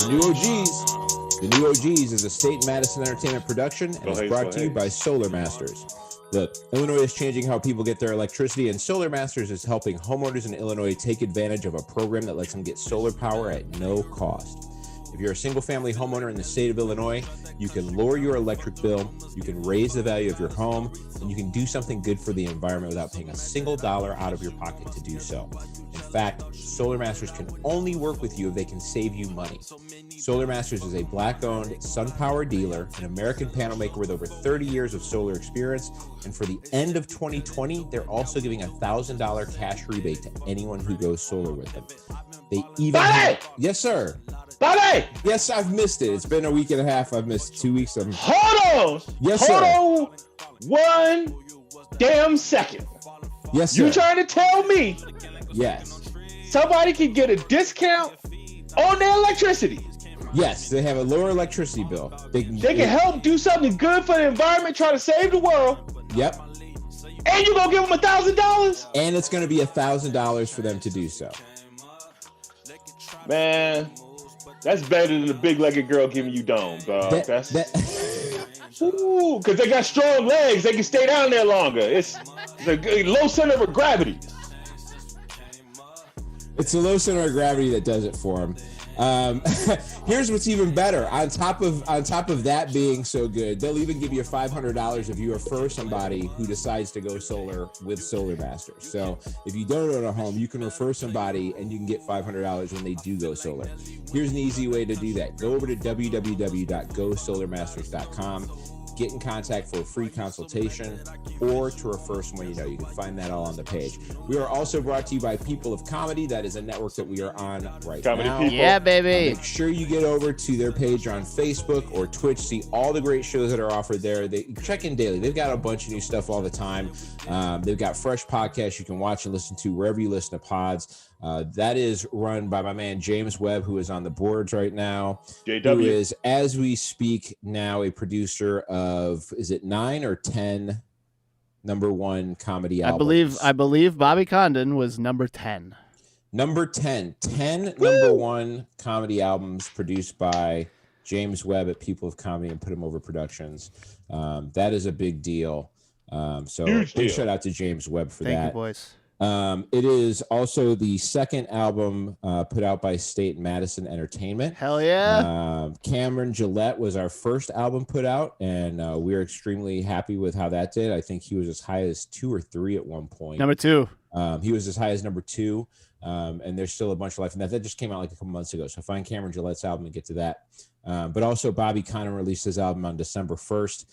New OGs. The New OGs is a State Madison Entertainment production and is brought to you by Solar Masters. Look, Illinois is changing how people get their electricity, and Solar Masters is helping homeowners in Illinois take advantage of a program that lets them get solar power at no cost. If you're a single-family homeowner in the state of Illinois, you can lower your electric bill, you can raise the value of your home, and you can do something good for the environment without paying a single dollar out of your pocket to do so. In fact, Solar Masters can only work with you if they can save you money. Solar Masters is a Black-owned SunPower dealer, an American panel maker with over 30 years of solar experience, and for the end of 2020, they're also giving a $1,000 cash rebate to anyone who goes solar with them. They even yes, sir. Bobby! Yes, I've missed it. It's been a week and a half. I've missed 2 weeks. Hold on! Yes, Hold on 1 damn second. Yes, sir. You trying to tell me yes, somebody can get a discount on their electricity? Yes, they have a lower electricity bill. They can help do something good for the environment, try to save the world. Yep. And you're going to give them $1,000? And it's going to be $1,000 for them to do so. Man, that's better than the big-legged girl giving you dome, dog. Because they got strong legs. They can stay down there longer. It's a low center of gravity. It's a low center of gravity that does it for them. Here's what's even better. On top of that being so good, they'll even give you $500 if you refer somebody who decides to go solar with Solar Masters. So if you don't own a home, you can refer somebody and you can get $500 when they do go solar. Here's an easy way to do that. Go over to www.gosolarmasters.com. Get in contact for a free consultation or to refer someone you know. You can find that all on the page. We are also brought to you by People of Comedy. That is a network that we are on right now. People. Yeah, baby. Make sure you get over to their page on Facebook or Twitch. See all the great shows that are offered there. They check in daily. They've got a bunch of new stuff all the time. They've got fresh podcasts you can watch and listen to wherever you listen to pods. That is run by my man James Webb, who is on the boards right now. JW. Who is, as we speak now, a producer of, is it 9 or 10 number one comedy albums? I believe Bobby Condon was number 10. Number 10. 10 number one comedy albums produced by James Webb at People of Comedy and Put 'Em Over Productions. That is a big deal. So big shout out to James Webb for that. Thank you, boys. It is also the second album put out by State Madison Entertainment. Hell yeah. Cameron Gillette was our first album put out, and we are extremely happy with how that did. I think he was as high as 2 or 3 at one point. Number 2. He was as high as number 2, and there's still a bunch of life in that. That just came out like a couple months ago, so find Cameron Gillette's album and get to that. But also Bobby Condon released his album on December 1st.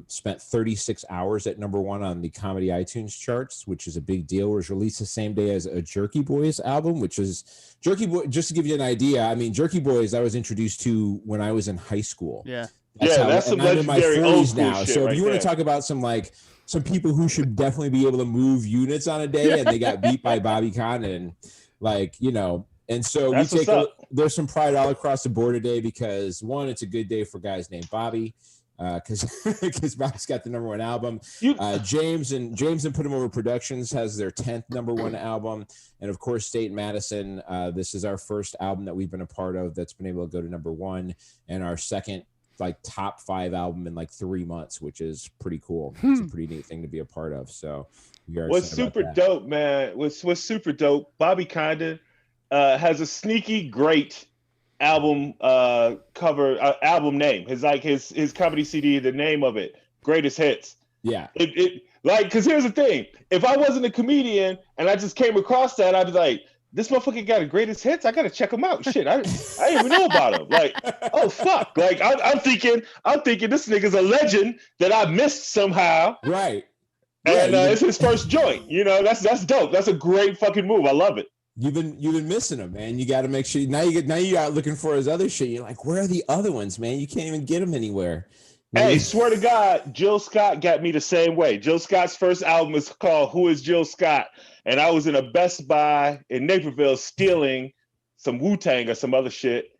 Spent 36 hours at number 1 on the comedy iTunes charts, which is a big deal. It was released the same day as a Jerky Boys album, which is Jerky Boy. Just to give you an idea, I mean, Jerky Boys I was introduced to when I was in high school. Yeah. That's some legendary old school now. shit. So if right you want to talk about some people who should definitely be able to move units on a day, and they got beat by Bobby Condon, and so there's some pride all across the board today because one, it's a good day for guys named Bobby. Because Bobby's got the number 1 album. James and Put 'Em Over Productions has their 10th number 1 album, and of course State Madison. This is our first album that we've been a part of that's been able to go to number 1, and our second top 5 album in 3 months, which is pretty cool. It's a pretty neat thing to be a part of. So what's super dope, man? What's super dope? Bobby Condon has a sneaky great album cover album name. His comedy CD, the name of it, Greatest Hits. Yeah. Because here's the thing. If I wasn't a comedian and I just came across that, I'd be like, this motherfucker got a Greatest Hits? I gotta check him out. Shit, I didn't even know about him. Oh fuck. I'm thinking this nigga's a legend that I missed somehow. Right. And it's his first joint. That's dope. That's a great fucking move. I love it. You've been missing him, man. You got to make sure now you out looking for his other shit. You're like, where are the other ones, man? You can't even get them anywhere. Hey, swear to God, Jill Scott got me the same way. Jill Scott's first album is called Who Is Jill Scott? And I was in a Best Buy in Naperville stealing some Wu-Tang or some other shit.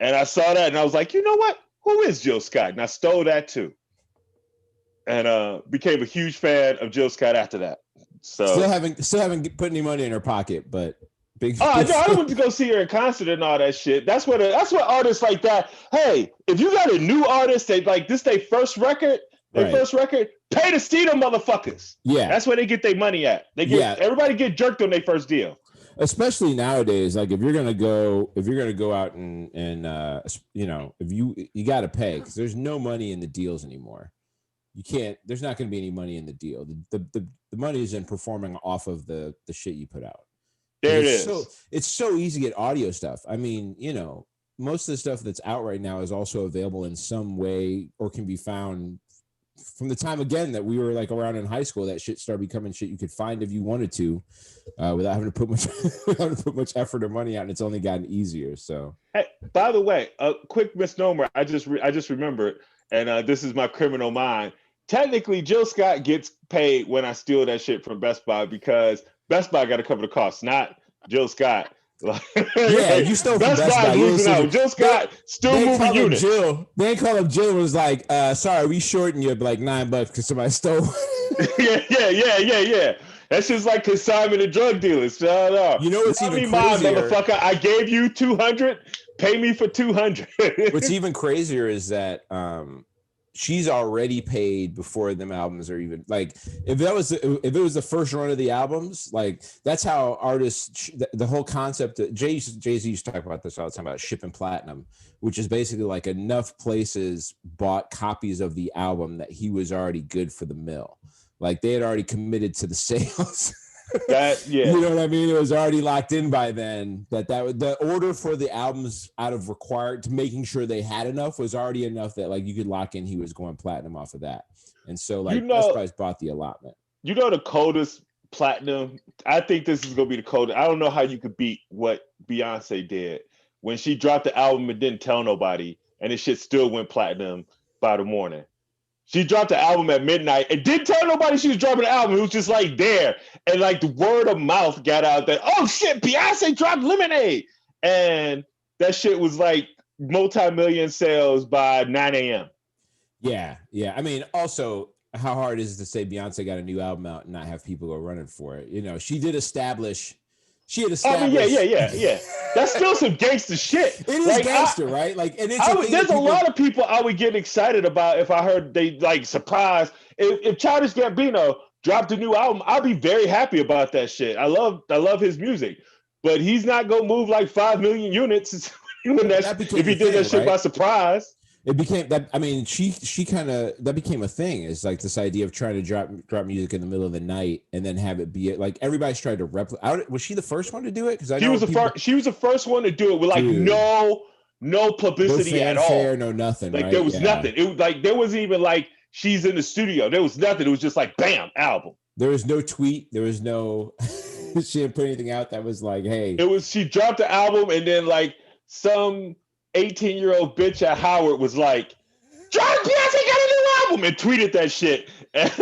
And I saw that and I was like, you know what? Who is Jill Scott? And I stole that too. And became a huge fan of Jill Scott after that. So still haven't put any money in her pocket, but Oh no, I went to go see her in concert and all that shit. That's what artists like that. Hey, if you got a new artist, they like this their first record, pay to see them motherfuckers. Yeah, that's where they get their money at. Everybody get jerked on their first deal. Especially nowadays, like if you're gonna go out and if you got to pay because there's no money in the deals anymore. You can't. There's not going to be any money in the deal. The money is in performing off of the shit you put out. There it is. It's so easy to get audio stuff. I mean, most of the stuff that's out right now is also available in some way or can be found from the time again that we were like around in high school. That shit started becoming shit you could find if you wanted to, without having to put much effort or money out. And it's only gotten easier. So, hey, by the way, a quick misnomer. I just remembered, and this is my criminal mind. Technically, Jill Scott gets paid when I steal that shit from Best Buy because Best Buy got to cover the costs, not Jill Scott. Yeah, you stole from Best Buy. Losing out. Jill Scott still moving units. They call up Jill and was like, sorry, we shorting you like $9 because somebody stole. Yeah. That's just like consignment of drug dealers. Shut up. You know what's even crazier? Motherfucker, I gave you 200. Pay me for 200. What's even crazier is that she's already paid before them albums are even like if it was the first run of the albums, like that's how artists the whole concept that Jay-Z used to talk about this all the time about shipping platinum, which is basically like enough places bought copies of the album that he was already good for the mill, like they had already committed to the sales. You know what I mean? It was already locked in by then that the order for the albums out of required to making sure they had enough was already enough that like you could lock in he was going platinum off of that. And so like Best Buy's bought the allotment. The coldest platinum, I think this is gonna be the coldest. I don't know how you could beat what Beyonce did when she dropped the album and didn't tell nobody and the shit still went platinum by the morning. She dropped the album at midnight and didn't tell nobody she was dropping the album. It was just like there. And like the word of mouth got out that, oh shit, Beyonce dropped Lemonade. And that shit was like multi-million sales by 9 a.m. Yeah. I mean, also, how hard is it to say Beyonce got a new album out and not have people go running for it? She did establish. She had established. I mean, yeah. That's still some gangster shit. It is like, gangster, right? Like, and there's a lot of people I would get excited about if I heard they like surprised. If Childish Gambino dropped a new album, I'd be very happy about that shit. I love his music, but he's not gonna move like 5 million units if he did that shit by surprise. It became that. I mean, she kind of that became a thing. It's like this idea of trying to drop music in the middle of the night and then have it be like everybody's tried to replicate. Was she the first one to do it? Because she was the first one to do it with like no publicity at all, no nothing. Like right? there was nothing. It was like there wasn't even like she's in the studio. There was nothing. It was just like bam, album. There was no tweet. There was no. She didn't put anything out that was like, hey. She dropped the album and then like some 18-year-old bitch at Howard was like, Beyonce got a new album and tweeted that shit. And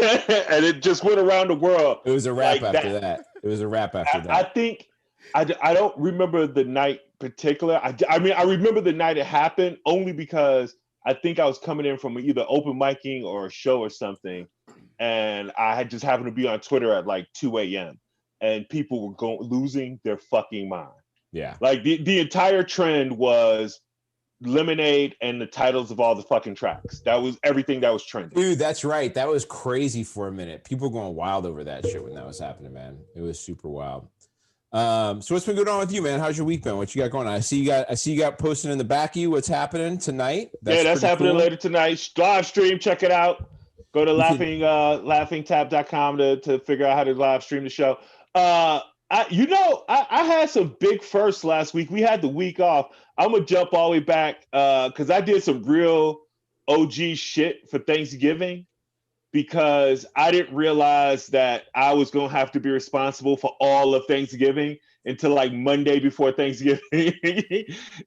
it just went around the world. It was a rap like after that. It was a rap after that. I think, I don't remember the night particular. I mean, I remember the night it happened only because I think I was coming in from either open micing or a show or something. And I had just happened to be on Twitter at like 2 a.m. And people were losing their fucking mind. Yeah. Like the entire trend was Lemonade and the titles of all the fucking tracks. That was everything that was trending. Dude, that's right. That was crazy for a minute. People were going wild over that shit when that was happening, man. It was super wild. So what's been going on with you, man? How's your week been? What you got going on? I see you got posted in the back of you. What's happening tonight? That's happening later tonight. Live stream, check it out. Go to laughingtap.com to figure out how to live stream the show. I had some big firsts last week. We had the week off. I'm gonna jump all the way back because I did some real OG shit for Thanksgiving because I didn't realize that I was gonna have to be responsible for all of Thanksgiving until like Monday before Thanksgiving.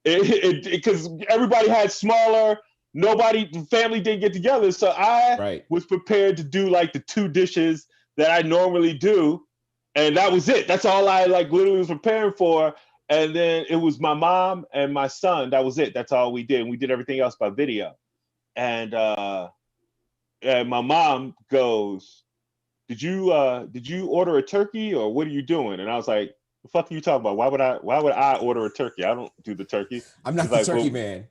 Because everybody had smaller. The family didn't get together, so I was prepared to do like the 2 dishes that I normally do. And that was it. That's all I like literally was preparing for. And then it was my mom and my son. That was it. That's all we did. And we did everything else by video. And my mom goes, did you order a turkey or what are you doing? And I was like, The fuck are you talking about? Why would I order a turkey? I don't do the turkey. I'm not She's the like, turkey well, man.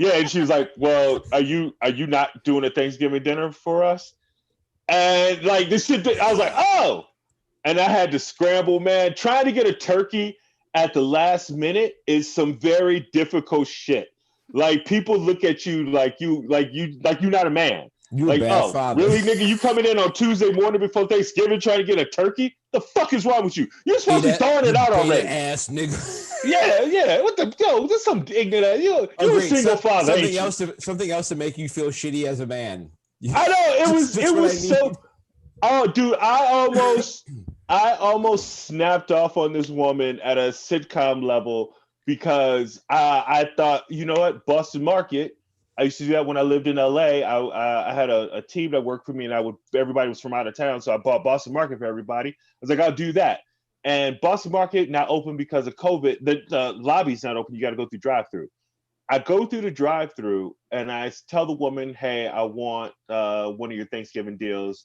Yeah, and she was like, well, are you not doing a Thanksgiving dinner for us? And like this shit, I was like, oh, and I had to scramble, man. Trying to get a turkey at the last minute is some very difficult shit. Like people look at you like you're not a man. You a Like, bad oh, father. really, nigga? You coming in on Tuesday morning before Thanksgiving trying to get a turkey? The fuck is wrong with you? You're supposed to be throwing it out already. Ass nigga. Yeah. What the There's some ignorant. You a single father. Something else to make you feel shitty as a man. I know it was so. Oh, dude, I almost snapped off on this woman at a sitcom level because I thought, you know what, Boston Market. I used to do that when I lived in LA. I had a team that worked for me, and everybody was from out of town, so I bought Boston Market for everybody. I was like, I'll do that. And Boston Market not open because of COVID. The lobby's not open. You got to go through drive-through. I go through the drive-through and I tell the woman, "Hey, I want one of your Thanksgiving deals.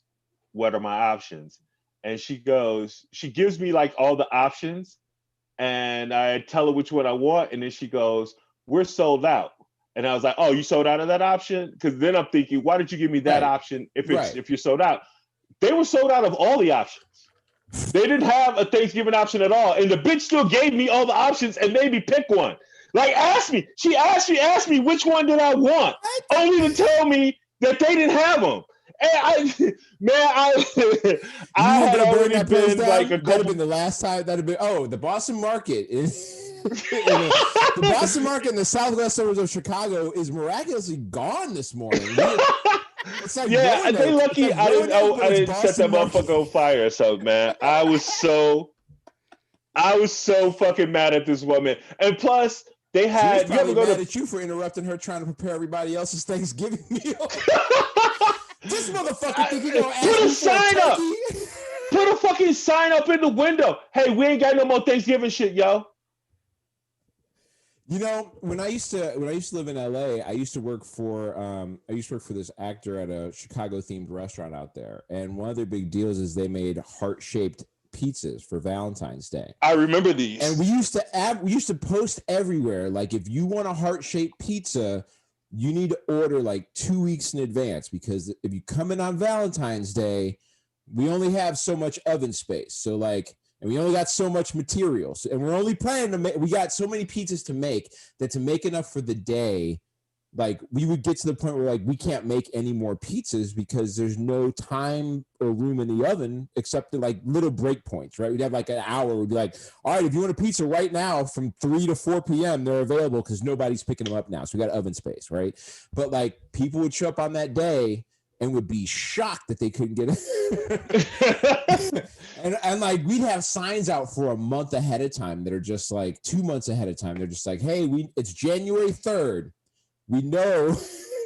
What are my options?" And she gives me like all the options, and I tell her which one I want, and then she goes, "We're sold out." And I was like, "Oh, you sold out of that option?" Because then I'm thinking, why did you give me that option if you're sold out? They were sold out of all the options. They didn't have a Thanksgiving option at all, and the bitch still gave me all the options and made me pick one. Like, she asked me which one did I want, only to tell me that they didn't have them. And I had already been like a couple. That'd have been the last time. That'd have been the Boston Market is the Boston Market in the southwest suburbs of Chicago is miraculously gone this morning. It's like they lucky I didn't set that motherfucker on fire. So man, I was so fucking mad at this woman, and plus. They had. She was probably mad at you for interrupting her trying to prepare everybody else's Thanksgiving meal. This motherfucker think he gonna ask put a me sign up. Put a fucking sign up in the window. Hey, we ain't got no more Thanksgiving shit, yo. You know, when I used to live in LA, I used to work for this actor at a Chicago themed restaurant out there, and one of their big deals is they made heart-shaped pizzas for Valentine's Day. I remember these. And we used to post everywhere, like, if you want a heart-shaped pizza, you need to order like 2 weeks in advance, because if you come in on Valentine's Day, we only have so much oven space. So like, and we only got so much material. So, and we're only planning to make, we got so many pizzas to make that to make enough for the day, like we would get to the point where like we can't make any more pizzas because there's no time or room in the oven except to like little break points, right? We'd have like an hour. We'd be like, all right, if you want a pizza right now from 3 to 4 p.m., they're available because nobody's picking them up now. So we got oven space, right? But like people would show up on that day and would be shocked that they couldn't get it. and like we'd have signs out for a month ahead of time that are just like 2 months ahead of time. They're just like, hey, it's January 3rd. We know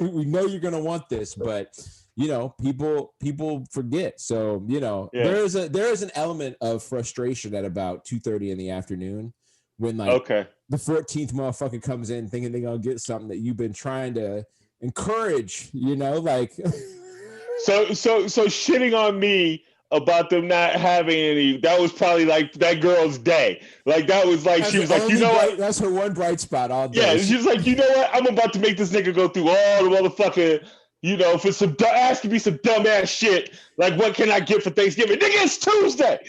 you're gonna want this, but you know, people forget. So you know, there is an element of frustration at about 2:30 in the afternoon when like the 14th motherfucker comes in thinking they're gonna get something that you've been trying to encourage. You know, like so shitting on me about them not having any, that was probably like that girl's day. Like that was like, she was like, you know what? That's her one bright spot all day. Yeah, she was like, you know what? I'm about to make this nigga go through all the motherfucking, you know, for some asking me some dumbass shit. Like, what can I get for Thanksgiving? Nigga, it's Tuesday.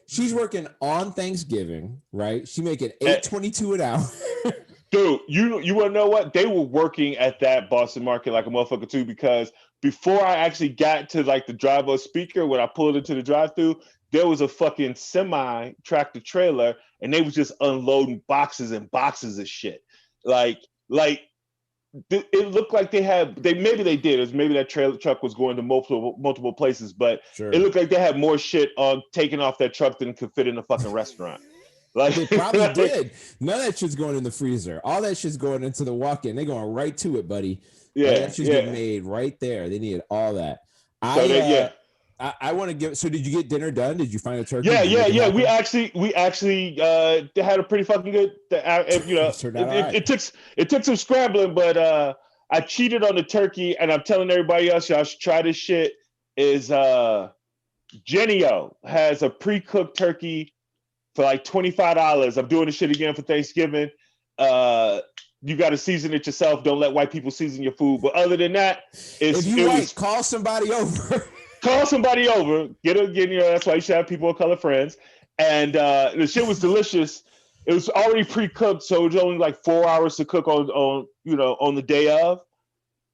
She's working on Thanksgiving, right? She making $8.22 an hour. Dude, you want to know what? They were working at that Boston Market like a motherfucker too, because before I actually got to like the drive-up speaker, when I pulled into the drive-through, there was a fucking semi tractor trailer, and they was just unloading boxes and boxes of shit. Like it looked like maybe they did. It was maybe that trailer truck was going to multiple places, but It looked like they had more shit on taking off that truck than could fit in a fucking restaurant. Like they probably did. None of that shit's going in the freezer. All that shit's going into the walk-in. They're going right to it, buddy. Yeah, that shit's getting made right there. They needed all that. I want to give. So, did you get dinner done? Did you find a turkey? Yeah. We actually had a pretty fucking good. You know, it took some scrambling, but I cheated on the turkey, and I'm telling everybody else, y'all should try this shit. Is Genio has a pre-cooked turkey for like $25. I'm doing this shit again for Thanksgiving. You got to season it yourself. Don't let white people season your food. But other than that, if you white, call somebody over. Call somebody over. Get that's why you should have people of color friends. And the shit was delicious. It was already pre-cooked, so it was only like 4 hours to cook on the day of.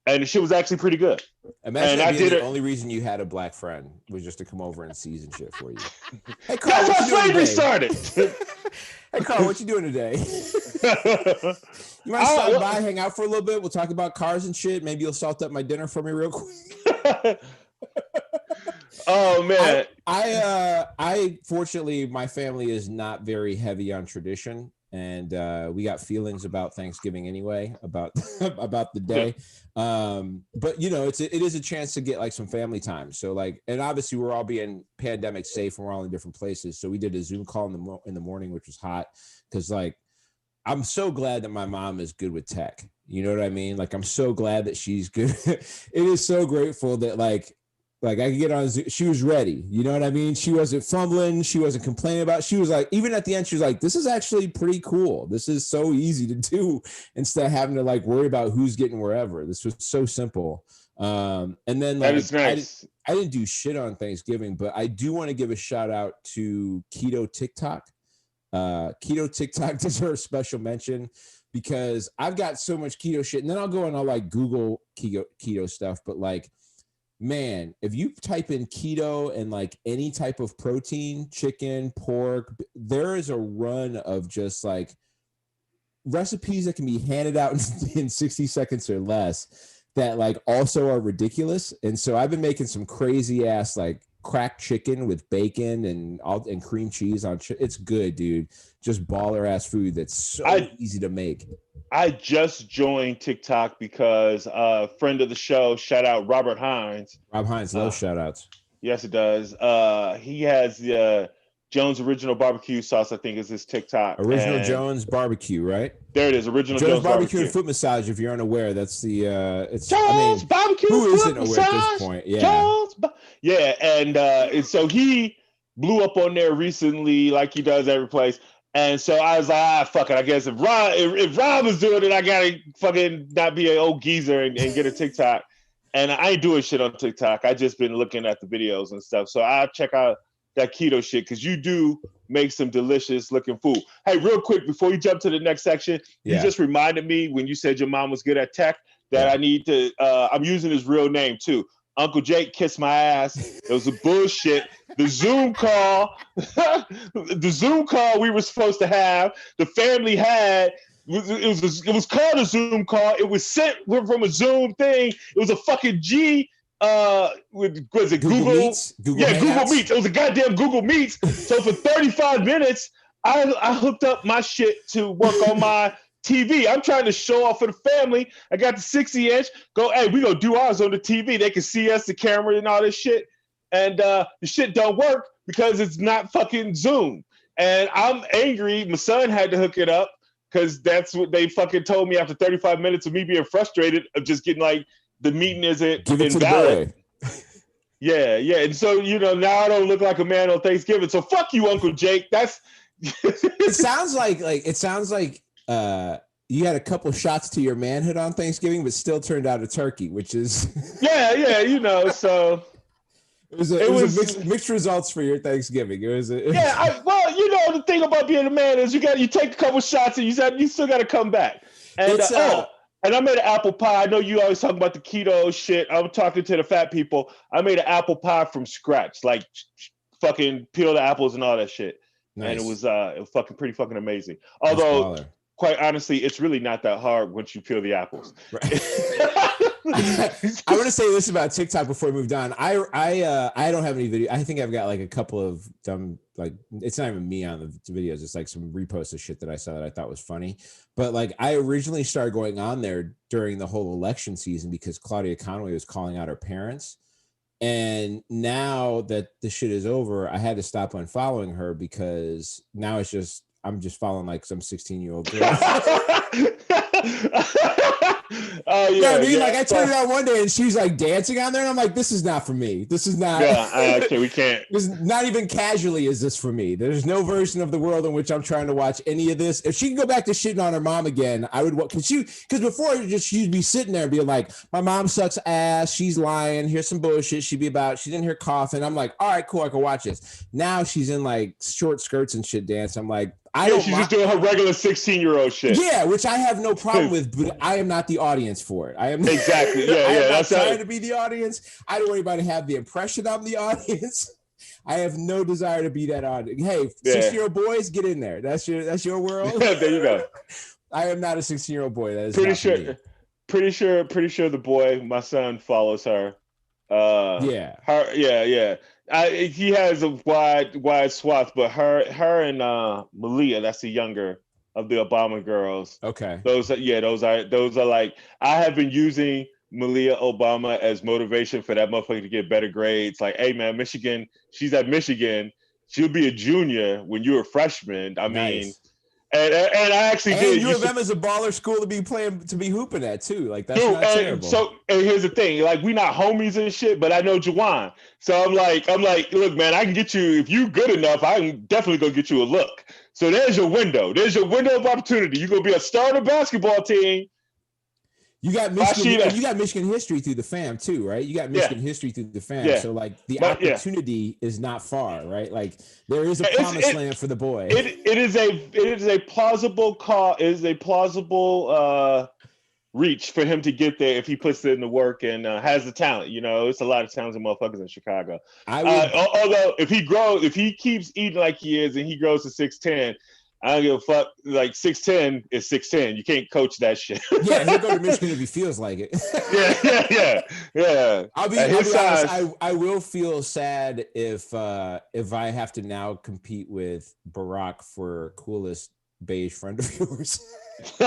And the shit was actually pretty good. Imagine that being the only reason you had a black friend was just to come over and season shit for you. Hey, Carl, that's how slavery started. Hey, Carl, what you doing today? You might stop by, hang out for a little bit. We'll talk about cars and shit. Maybe you'll salt up my dinner for me real quick. Oh man, I fortunately my family is not very heavy on tradition, and we got feelings about Thanksgiving anyway, about the day. But it is a chance to get like some family time. So like, and obviously we're all being pandemic safe and we're all in different places. So we did a Zoom call in the morning, which was hot because like I'm so glad that my mom is good with tech. You know what I mean? Like I'm so glad that she's good. It is so grateful that like I could get on Zoom. She was ready. You know what I mean? She wasn't fumbling. She wasn't complaining about it. She was like, even at the end, she was like, this is actually pretty cool. This is so easy to do instead of having to like worry about who's getting wherever. This was so simple. And then like, that is nice. I didn't do shit on Thanksgiving, but I do want to give a shout out to Keto TikTok. Keto TikTok deserves special mention because I've got so much keto shit, and then I'll go and I'll like Google keto stuff, but like, man, if you type in keto and like any type of protein, chicken, pork, there is a run of just like recipes that can be handed out in 60 seconds or less that like also are ridiculous. And so I've been making some crazy ass like cracked chicken with bacon and cream cheese on it's good, dude. Just baller ass food that's so easy to make. I just joined TikTok because a friend of the show, shout out Robert Hines. Rob Hines, loves shout outs. Yes, it does. He has the Jones Original Barbecue Sauce, I think is his TikTok. Original Jones Barbecue, right? There it is, Original Jones Barbecue and Foot Massage, if you're unaware. That's the it's Jones Barbecue who Foot isn't aware Massage? At this point? Yeah. And so he blew up on there recently like he does every place. And so I was like, fuck it. I guess if Rob is doing it, I gotta fucking not be an old geezer and get a TikTok. And I ain't doing shit on TikTok. I just been looking at the videos and stuff. So I'll check out that keto shit because you do make some delicious looking food. Hey, real quick, before you jump to the next section, you just reminded me when you said your mom was good at tech that I need to, I'm using his real name too. Uncle Jake kissed my ass. It was a bullshit. The Zoom call we were supposed to have, the family had, it was called a Zoom call. It was sent from a Zoom thing. It was a fucking G. Was it Google Meets? Google Meets. It was a goddamn Google Meets. So for 35 minutes, I hooked up my shit to work on my TV. I'm trying to show off for the family. I got the 60-inch. Hey, we gonna do ours on the TV. They can see us, the camera, and all this shit. And the shit don't work because it's not fucking Zoom. And I'm angry. My son had to hook it up because that's what they fucking told me after 35 minutes of me being frustrated of just getting like the meeting isn't invalid. Yeah. And so now I don't look like a man on Thanksgiving. So fuck you, Uncle Jake. That's it sounds like you had a couple shots to your manhood on Thanksgiving, but still turned out a turkey, which is so it was mixed results for your Thanksgiving. The thing about being a man is you take a couple shots and you still got to come back. And and I made an apple pie. I know you always talk about the keto shit. I'm talking to the fat people. I made an apple pie from scratch, like fucking peel the apples and all that shit. Nice. And it was pretty fucking amazing. Although, quite honestly, it's really not that hard once you peel the apples. Right. I want to say this about TikTok before we moved on. I don't have any video. I think I've got like a couple of dumb, like it's not even me on the videos. It's like some reposts of shit that I saw that I thought was funny. But like I originally started going on there during the whole election season because Claudia Conway was calling out her parents. And now that the shit is over, I had to stop unfollowing her because now I'm just following like some 16-year-old girl. Oh Yeah, I mean, yeah. like I turned it on one day and she's like dancing on there, and I'm like, this is not for me. This is not. Yeah, okay, we can't. This is not even casually is this for me. There's no version of the world in which I'm trying to watch any of this. If she can go back to shitting on her mom again, I would. Because before she'd be sitting there and be like, my mom sucks ass. She's lying. Here's some bullshit. She'd be about. She's in here coughing. I'm like, all right, cool. I can watch this. Now she's in like short skirts and shit dance. I'm like, she's just doing her regular 16-year-old shit. Yeah, which I have no problem with, but I am not the audience for it. I am exactly. Yeah, I am that's not trying to be the audience. I don't want anybody to have the impression I'm the audience. I have no desire to be that audience. Hey, 16-year-old boys, get in there. That's your world. There you go. I am not a 16-year-old boy. That is pretty sure the boy, my son, follows her. Yeah. He has a wide swath, but her and Malia, that's the younger of the Obama girls. Okay. Those are like, I have been using Malia Obama as motivation for that motherfucker to get better grades. Like, hey man, Michigan, she's at Michigan. She'll be a junior when you're a freshman. I mean, and I actually did. U of M is a baller school to be hooping at too. Like that's not terrible. So and here's the thing, like we not homies and shit, but I know Jawan. So I'm like, look, man, I can get you if you good enough. I can definitely go get you a look. So there's your window. There's your window of opportunity. You're gonna be a starter basketball team. You got Michigan. You got Michigan history through the fam too, right? You got Michigan history through the fam. Yeah. So like the opportunity is not far, right? Like there is a promised land for the boy. It is a plausible call. It is a plausible reach for him to get there if he puts in the work and has the talent. You know, it's a lot of talented motherfuckers in Chicago. Although if he keeps eating like he is and he grows to 6'10", I don't give a fuck. Like 6'10" is 6'10". You can't coach that shit. Yeah, he'll go to Michigan if he feels like it. yeah. I'll be honest. I will feel sad if I have to now compete with Barack for coolest beige friend of yours. If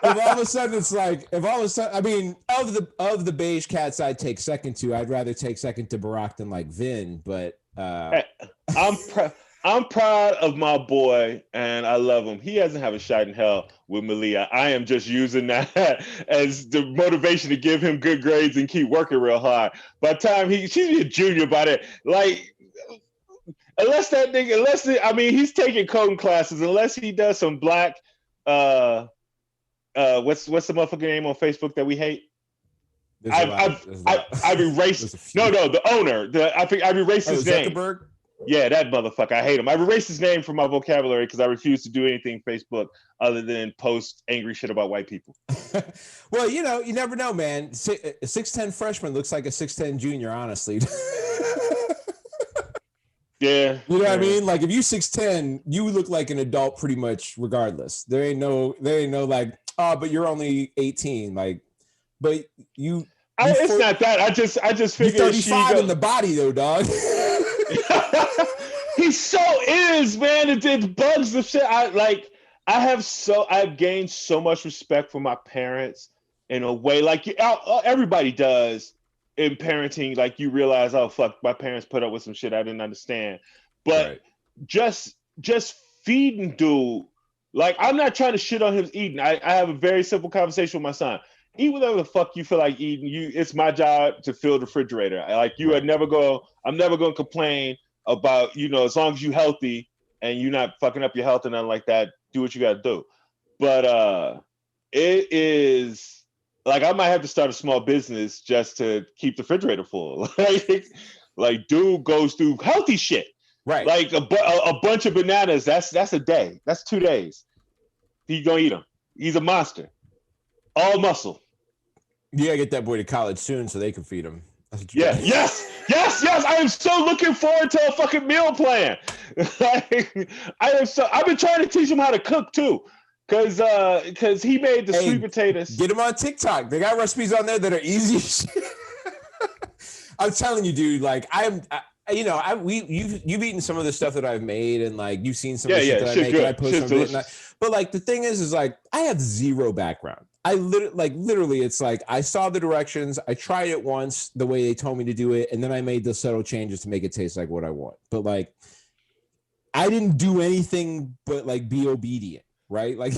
all of a sudden it's like, I mean, of the beige cats I'd take second to, I'd rather take second to Barack than like Vin. But I'm proud of my boy, and I love him. He hasn't had a shot in hell with Malia. I am just using that as the motivation to give him good grades and keep working real hard. By the time she's a junior by that, like, he's taking coding classes, unless he does some black, what's the motherfucking name on Facebook that we hate? I've erased. No, the owner. I've erased his name. Zuckerberg? Yeah, that motherfucker. I hate him. I've erased his name from my vocabulary because I refuse to do anything Facebook other than post angry shit about white people. Well, you never know, man. A 6'10" freshman looks like a 6'10" junior, honestly. Yeah. You know what I mean? Like if you 6'10", you look like an adult pretty much regardless. There ain't no like, oh, but you're only 18. Like, but you. It's not that. I just figured you're 35 in the body though, dog. He so is, man. It bugs the shit. I've gained so much respect for my parents in a way, like everybody does in parenting. Like you realize, oh fuck, my parents put up with some shit I didn't understand. But just feeding dude, like I'm not trying to shit on him eating. I have a very simple conversation with my son. Eat whatever the fuck you feel like eating. It's my job to fill the refrigerator. Like I'm never going to complain about, as long as you healthy and you're not fucking up your health and nothing like that, do what you got to do. But it is like, I might have to start a small business just to keep the refrigerator full. like dude goes through healthy shit. Right. Like a bunch of bananas. That's a day. That's 2 days. He's going to eat them. He's a monster. All muscle. You gotta get that boy to college soon so they can feed him. Yeah. Yes. I am so looking forward to a fucking meal plan. I've been trying to teach him how to cook too, because he made the sweet potatoes. Get him on TikTok. They got recipes on there that are easy. I'm telling you, dude. Like you've eaten some of the stuff that I've made, and like you've seen some of the shit that I make. Good. And I post some of it. But like the thing is like I have zero background. I literally, it's like I saw the directions. I tried it once the way they told me to do it, and then I made the subtle changes to make it taste like what I want. But like, I didn't do anything but like be obedient, right? Like,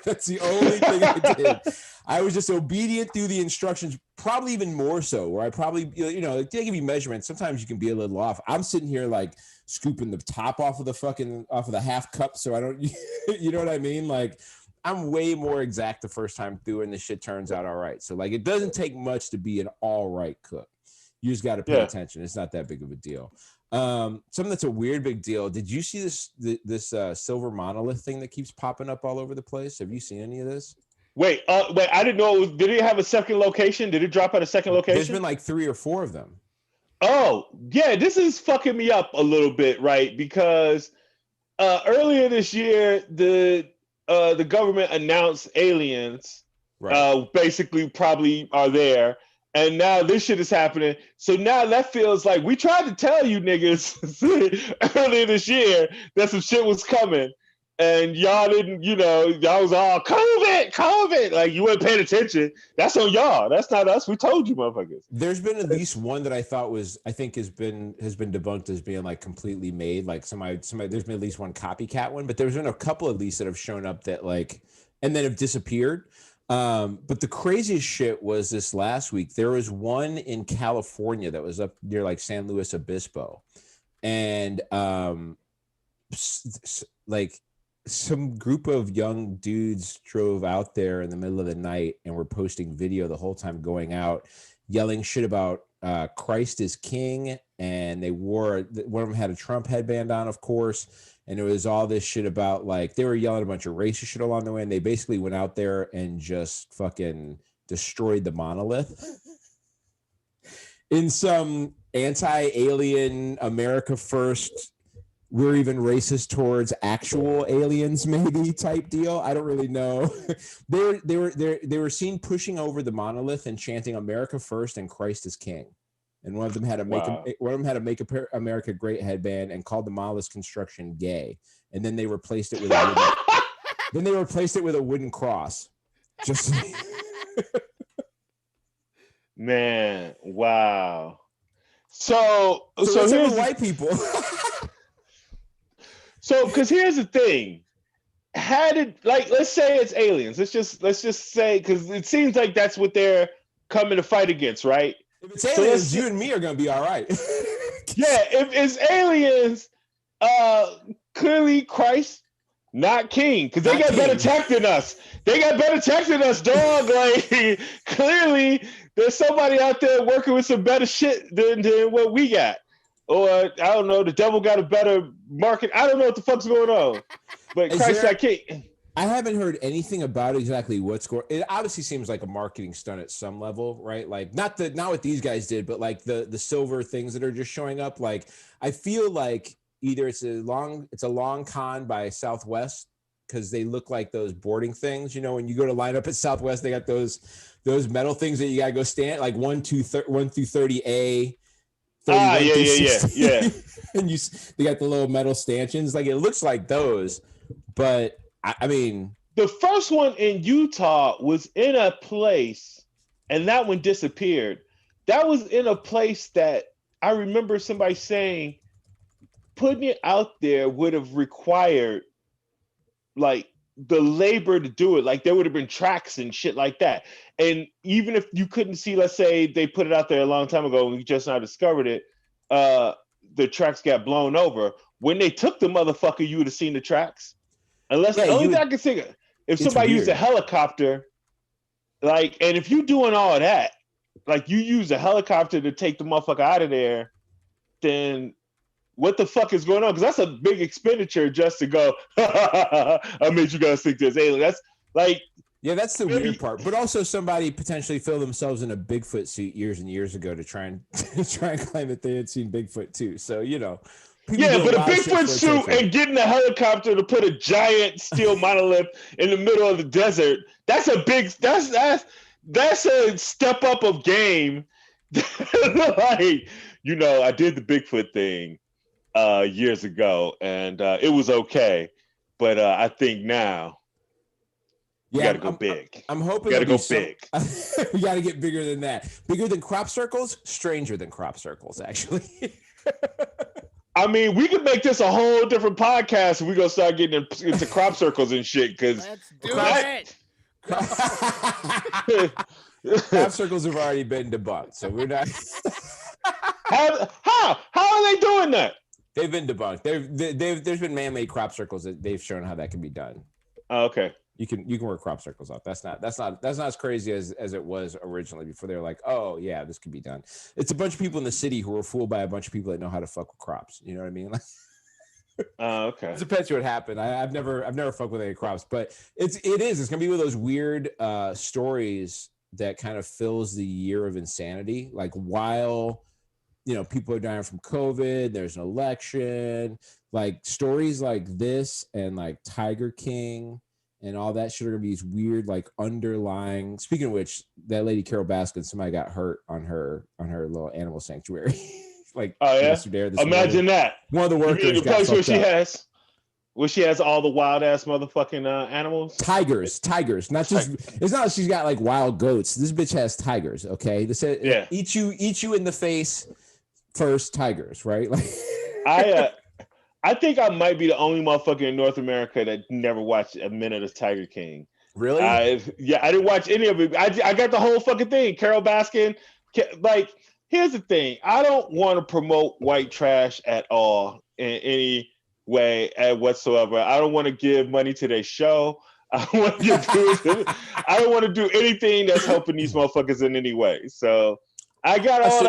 That's the only thing I did. I was just obedient through the instructions, probably even more so, where I probably, they give you measurements. Sometimes you can be a little off. I'm sitting here like scooping the top off of the half cup. So I don't, you know what I mean? Like I'm way more exact the first time through and the shit turns out all right. So like, it doesn't take much to be an all right cook. You just got to pay attention. It's not that big of a deal. Something that's a weird big deal. Did you see this silver monolith thing that keeps popping up all over the place? Have you seen any of this? Wait, I didn't know. Did it have a second location? Did it drop at a second location? There's been like 3 or 4 of them. Oh, yeah, this is fucking me up a little bit, right? Because earlier this year, the government announced aliens basically probably are there. And now this shit is happening. So now that feels like we tried to tell you niggas earlier this year that some shit was coming. And y'all didn't, y'all was all COVID. Like you weren't paying attention. That's on y'all. That's not us. We told you, motherfuckers. There's been at least one that I think has been debunked as being like completely made. Like somebody. There's been at least one copycat one, but there's been a couple at least that have shown up that like, and then have disappeared. But the craziest shit was this last week. There was one in California that was up near like San Luis Obispo, and like some group of young dudes drove out there in the middle of the night and were posting video the whole time going out, yelling shit about Christ is King, and one of them had a Trump headband on, of course. And it was all this shit about like they were yelling a bunch of racist shit along the way, and they basically went out there and just fucking destroyed the monolith in some anti-alien America first. We're even racist towards actual aliens, maybe type deal. I don't really know. They were seen pushing over the monolith and chanting "America first" and "Christ is King." And one of them had to make America Great headband and called the monolith construction gay. And then they replaced it with a wooden cross. Just man, wow. So here's white people. So, because here's the thing, let's say it's aliens. Let's just say, because it seems like that's what they're coming to fight against, right? If it's aliens, you and me are gonna be all right. Yeah, if it's aliens, clearly Christ, not King, because they got better tech than us. They got better tech than us, dog. Like clearly, there's somebody out there working with some better shit than what we got. Or I don't know, the devil got a better market. I don't know what the fuck's going on. But Christ, I can't. I haven't heard anything about exactly what's going. It obviously seems like a marketing stunt at some level, right? Like not what these guys did, but like the silver things that are just showing up. Like I feel like either it's a long con by Southwest because they look like those boarding things. When you go to line up at Southwest, they got those metal things that you gotta go stand like 1 through 30A. Yeah. And they got the little metal stanchions. Like it looks like those, but. I mean, the first one in Utah was in a place, and that one disappeared. That was in a place that I remember somebody saying putting it out there would have required like the labor to do it. Like there would have been tracks and shit like that. And even if you couldn't see, let's say they put it out there a long time ago and we just now discovered it, the tracks got blown over. When they took the motherfucker, you would have seen the tracks. Unless the only thing I can think of, if somebody used a helicopter, like, and if you're doing all that, like you use a helicopter to take the motherfucker out of there, then what the fuck is going on? Because that's a big expenditure just to go, I made you guys think there's alien. That's like, yeah, that's the weird part. But also somebody potentially filled themselves in a Bigfoot suit years and years ago to try and claim that they had seen Bigfoot too. So, yeah, but a Bigfoot suit and getting a helicopter to put a giant steel monolith in the middle of the desert, that's a step up of game. Like, I did the Bigfoot thing years ago and it was okay. But I think now we gotta go big. I'm hoping we gotta go big. We gotta get bigger than that. Bigger than crop circles, stranger than crop circles, actually. I mean, we could make this a whole different podcast if we gonna start getting into crop circles and shit. Because let's do it. Crop circles have already been debunked, so we're not. How are they doing that? They've been debunked. There's been man-made crop circles that they've shown how that can be done. Oh, okay. You can work crop circles out. That's not as crazy as it was originally before they were like, oh yeah, this could be done. It's a bunch of people in the city who were fooled by a bunch of people that know how to fuck with crops. You know what I mean? Okay. It depends what happened. I've never fucked with any crops, but it's gonna be one of those weird stories that kind of fills the year of insanity. Like while people are dying from COVID, there's an election, like stories like this and like Tiger King and all that shit are gonna be these weird, like underlying. Speaking of which, that lady Carol Baskin, somebody got hurt on her little animal sanctuary, like yesterday or this morning. Imagine that. One of the workers the got place where she has all the wild ass motherfucking animals. Tigers. Not just. It's not like she's got like wild goats. This bitch has tigers. Okay, this eat you in the face first. Tigers, right? Like I think I might be the only motherfucker in North America that never watched a minute of Tiger King. Really? I didn't watch any of it. I got the whole fucking thing. Carol Baskin. Like, here's the thing. I don't want to promote white trash at all in any way whatsoever. I don't want to give money to their show. I don't want to do anything that's helping these motherfuckers in any way. So I got all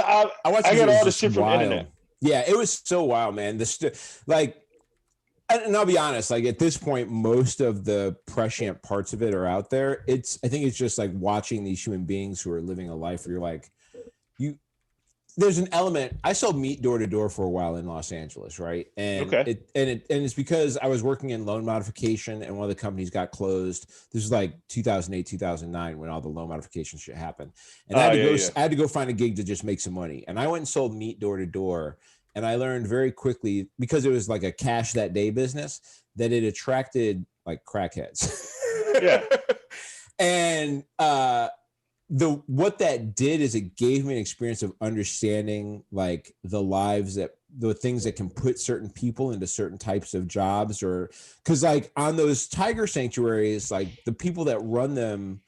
the shit from the internet. Yeah, it was so wild, man. And I'll be honest, like at this point, most of the prescient parts of it are out there. I think it's just like watching these human beings who are living a life where you're like, there's an element. I sold meat door to door for a while in Los Angeles, right? And it's because I was working in loan modification and one of the companies got closed. This was like 2008, 2009 when all the loan modification shit happened. And I had to go find a gig to just make some money. And I went and sold meat door to door. And I learned very quickly, because it was like a cash that day business, that it attracted like crackheads. Yeah. And what that did is it gave me an experience of understanding like the things that can put certain people into certain types of jobs, or because like on those tiger sanctuaries, like the people that run them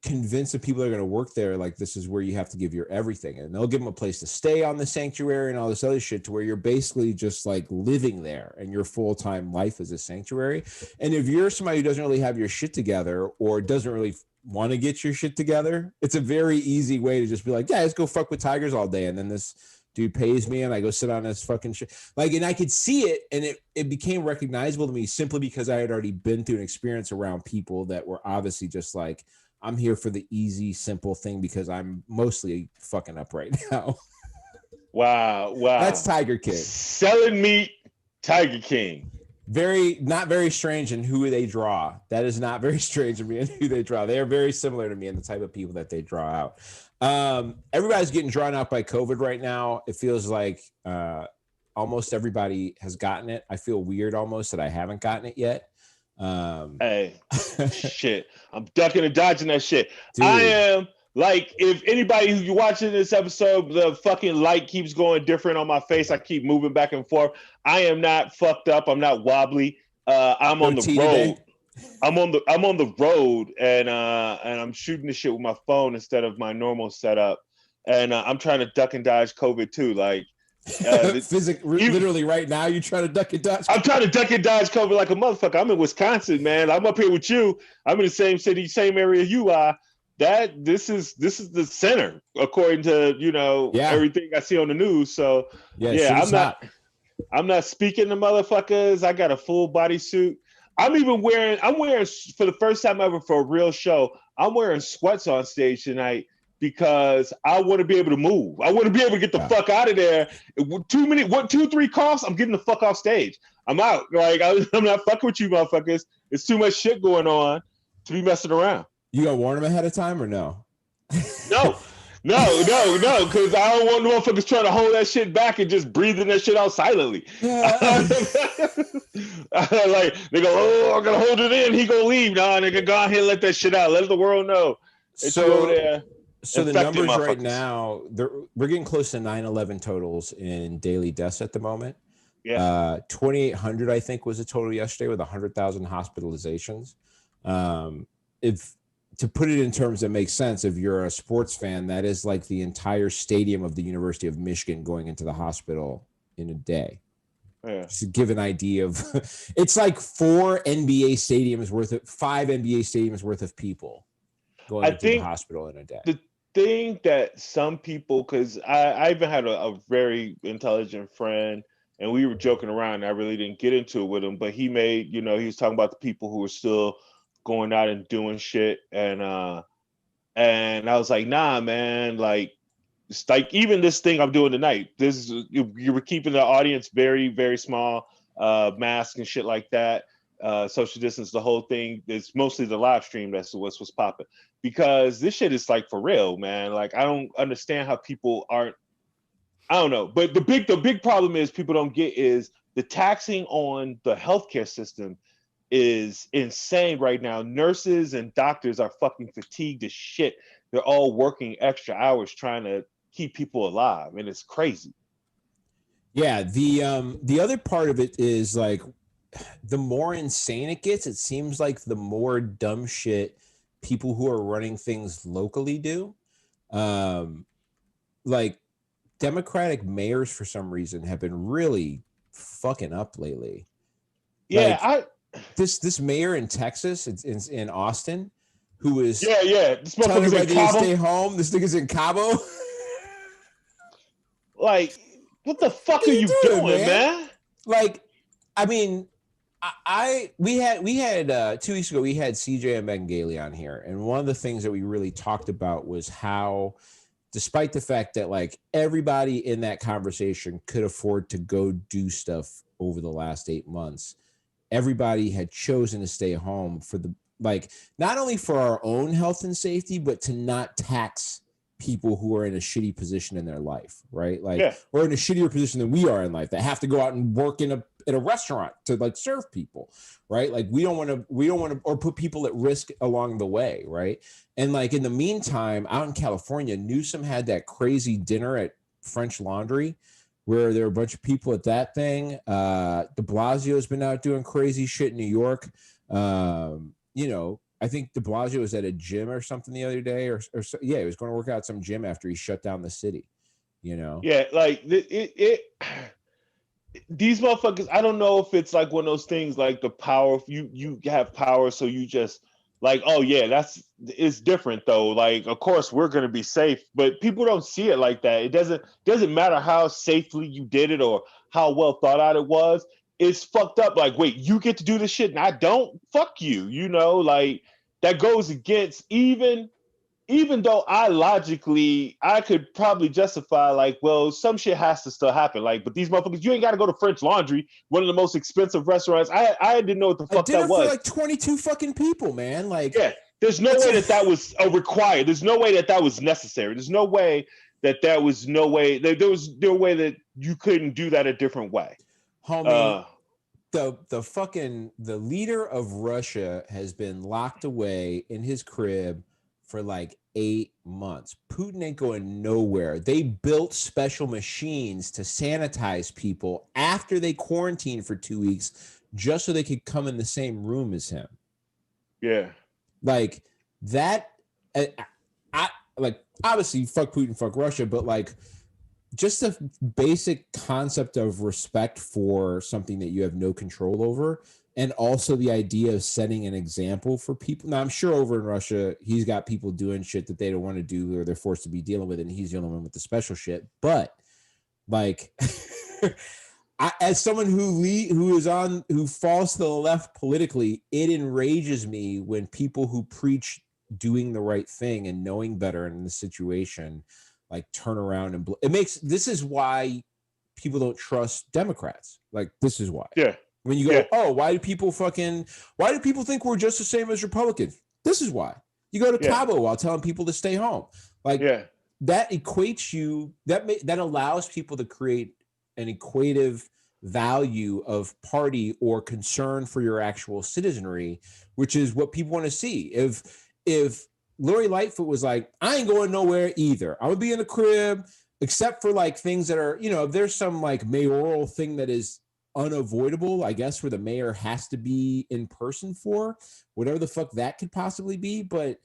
convince the people that are going to work there, like this is where you have to give your everything, and they'll give them a place to stay on the sanctuary and all this other shit to where you're basically just like living there and your full-time life is a sanctuary. And if you're somebody who doesn't really have your shit together or doesn't really want to get your shit together, it's a very easy way to just be like, yeah, let's go fuck with tigers all day, and then this dude pays me and I go sit on this fucking shit. Like, and I could see it, and it became recognizable to me simply because I had already been through an experience around people that were obviously just like, I'm here for the easy, simple thing because I'm mostly fucking up right now. Wow. That's Tiger King. Selling meat, Tiger King. Not very strange in who they draw. That is not very strange to me in who they draw. They are very similar to me in the type of people that they draw out. Everybody's getting drawn out by COVID right now. It feels like almost everybody has gotten it. I feel weird almost that I haven't gotten it yet. Hey, shit. I'm ducking and dodging that shit. Dude. I am like, if anybody who's watching this episode, the fucking light keeps going different on my face. I keep moving back and forth. I am not fucked up. I'm not wobbly. I'm on the road. I'm on the road, and I'm shooting the shit with my phone instead of my normal setup. And I'm trying to duck and dodge COVID too. Like, literally right now, you trying to duck and dodge? I'm trying to duck and dodge COVID like a motherfucker. I'm in Wisconsin, man. I'm up here with you. I'm in the same city, same area you are. This is the center, according to everything I see on the news. So I'm not speaking to motherfuckers. I got a full body suit. I'm wearing for the first time ever for a real show, I'm wearing sweats on stage tonight because I want to be able to move. I want to be able to get the fuck out of there. 2-3 coughs, I'm getting the fuck off stage. I'm out. Like, I'm not fucking with you motherfuckers. It's too much shit going on to be messing around. You gonna warn them ahead of time or no? No, because I don't want motherfuckers trying to hold that shit back and just breathing that shit out silently. Like, they go, oh, I'm gonna hold it in. He gonna leave. Nah, nigga, go ahead and let that shit out. Let the world know. So the numbers right now, we're getting close to 9/11 totals in daily deaths at the moment. Yeah. 2,800, I think, was the total yesterday with 100,000 hospitalizations. If to put it in terms that make sense, if you're a sports fan, that is like the entire stadium of the University of Michigan going into the hospital in a day. Yeah. Just to give an idea of, it's like 5 NBA stadiums worth of people going into the hospital in a day. The thing that some people, because I even had a very intelligent friend, and we were joking around. I really didn't get into it with him, but he made, he was talking about the people who were still going out and doing shit, and I was like, nah, man, like, it's like even this thing I'm doing tonight. This is you were keeping the audience very, very small, mask and shit like that, social distance, the whole thing. It's mostly the live stream that's what's popping, because this shit is like for real, man. Like, I don't understand how people aren't. I don't know, but the big problem is people don't get is the taxing on the healthcare system is insane right now. Nurses and doctors are fucking fatigued as shit. They're all working extra hours trying to keep people alive, and it's crazy. Yeah, the other part of it is like, the more insane it gets, it seems like the more dumb shit people who are running things locally do. Like, Democratic mayors for some reason have been really fucking up lately. Yeah, like, this mayor in Texas, it's in Austin, who is this telling motherfucker's in everybody to Cabo. stay home. This nigga's in Cabo. Like, what the fuck are you doing, man? Like, I mean, we had 2 weeks ago, we had CJ and Megan Gailey on here, and one of the things that we really talked about was how, despite the fact that like everybody in that conversation could afford to go do stuff over the last 8 months, everybody had chosen to stay home for the, like, not only for our own health and safety, but to not tax people who are in a shitty position in their life, right? Like, or in a shittier position than we are in life, that have to go out and work in a restaurant to like serve people, right? Like, we don't want to, or put people at risk along the way, right? And like, in the meantime, out in California, Newsom had that crazy dinner at French Laundry, where there were a bunch of people at that thing. De Blasio's been out doing crazy shit in New York. I think de Blasio was at a gym or something the other day, or he was going to work out at some gym after he shut down the city. Yeah, like these motherfuckers. I don't know if it's like one of those things like the power. You have power, so you just like, oh yeah, it's different though. Like, of course we're gonna be safe, but people don't see it like that. It doesn't matter how safely you did it or how well thought out it was. It's fucked up. Like, wait, you get to do this shit and I don't? Fuck you. Like, that goes against even though I could probably justify, like, well, some shit has to still happen. Like, but these motherfuckers, you ain't got to go to French Laundry, one of the most expensive restaurants. I didn't know what the fuck that was. For like 22 fucking people, man. Like, yeah, there's no way that was required. There's no way that was necessary. There's no way that there was no way that you couldn't do that a different way. Homie, the leader of Russia has been locked away in his crib for like 8 months. Putin ain't going nowhere. They built special machines to sanitize people after they quarantined for 2 weeks, just so they could come in the same room as him. Yeah. Like that. I like, obviously fuck Putin, fuck Russia, but like, just the basic concept of respect for something that you have no control over, and also the idea of setting an example for people. Now, I'm sure over in Russia, he's got people doing shit that they don't want to do or they're forced to be dealing with, and he's the only one with the special shit. But like, as someone who falls to the left politically, it enrages me when people who preach doing the right thing and knowing better in the situation like turn around and this is why people don't trust Democrats. Like, this is why. Yeah. When you go, oh, why do people think we're just the same as Republicans? This is why. You go to Cabo while telling people to stay home. Like, that equates you, that allows people to create an equative value of party or concern for your actual citizenry, which is what people want to see. If Lori Lightfoot was like, I ain't going nowhere either, I would be in the crib, except for like things that are, if there's some like mayoral thing that is unavoidable, I guess, where the mayor has to be in person for whatever the fuck that could possibly be. But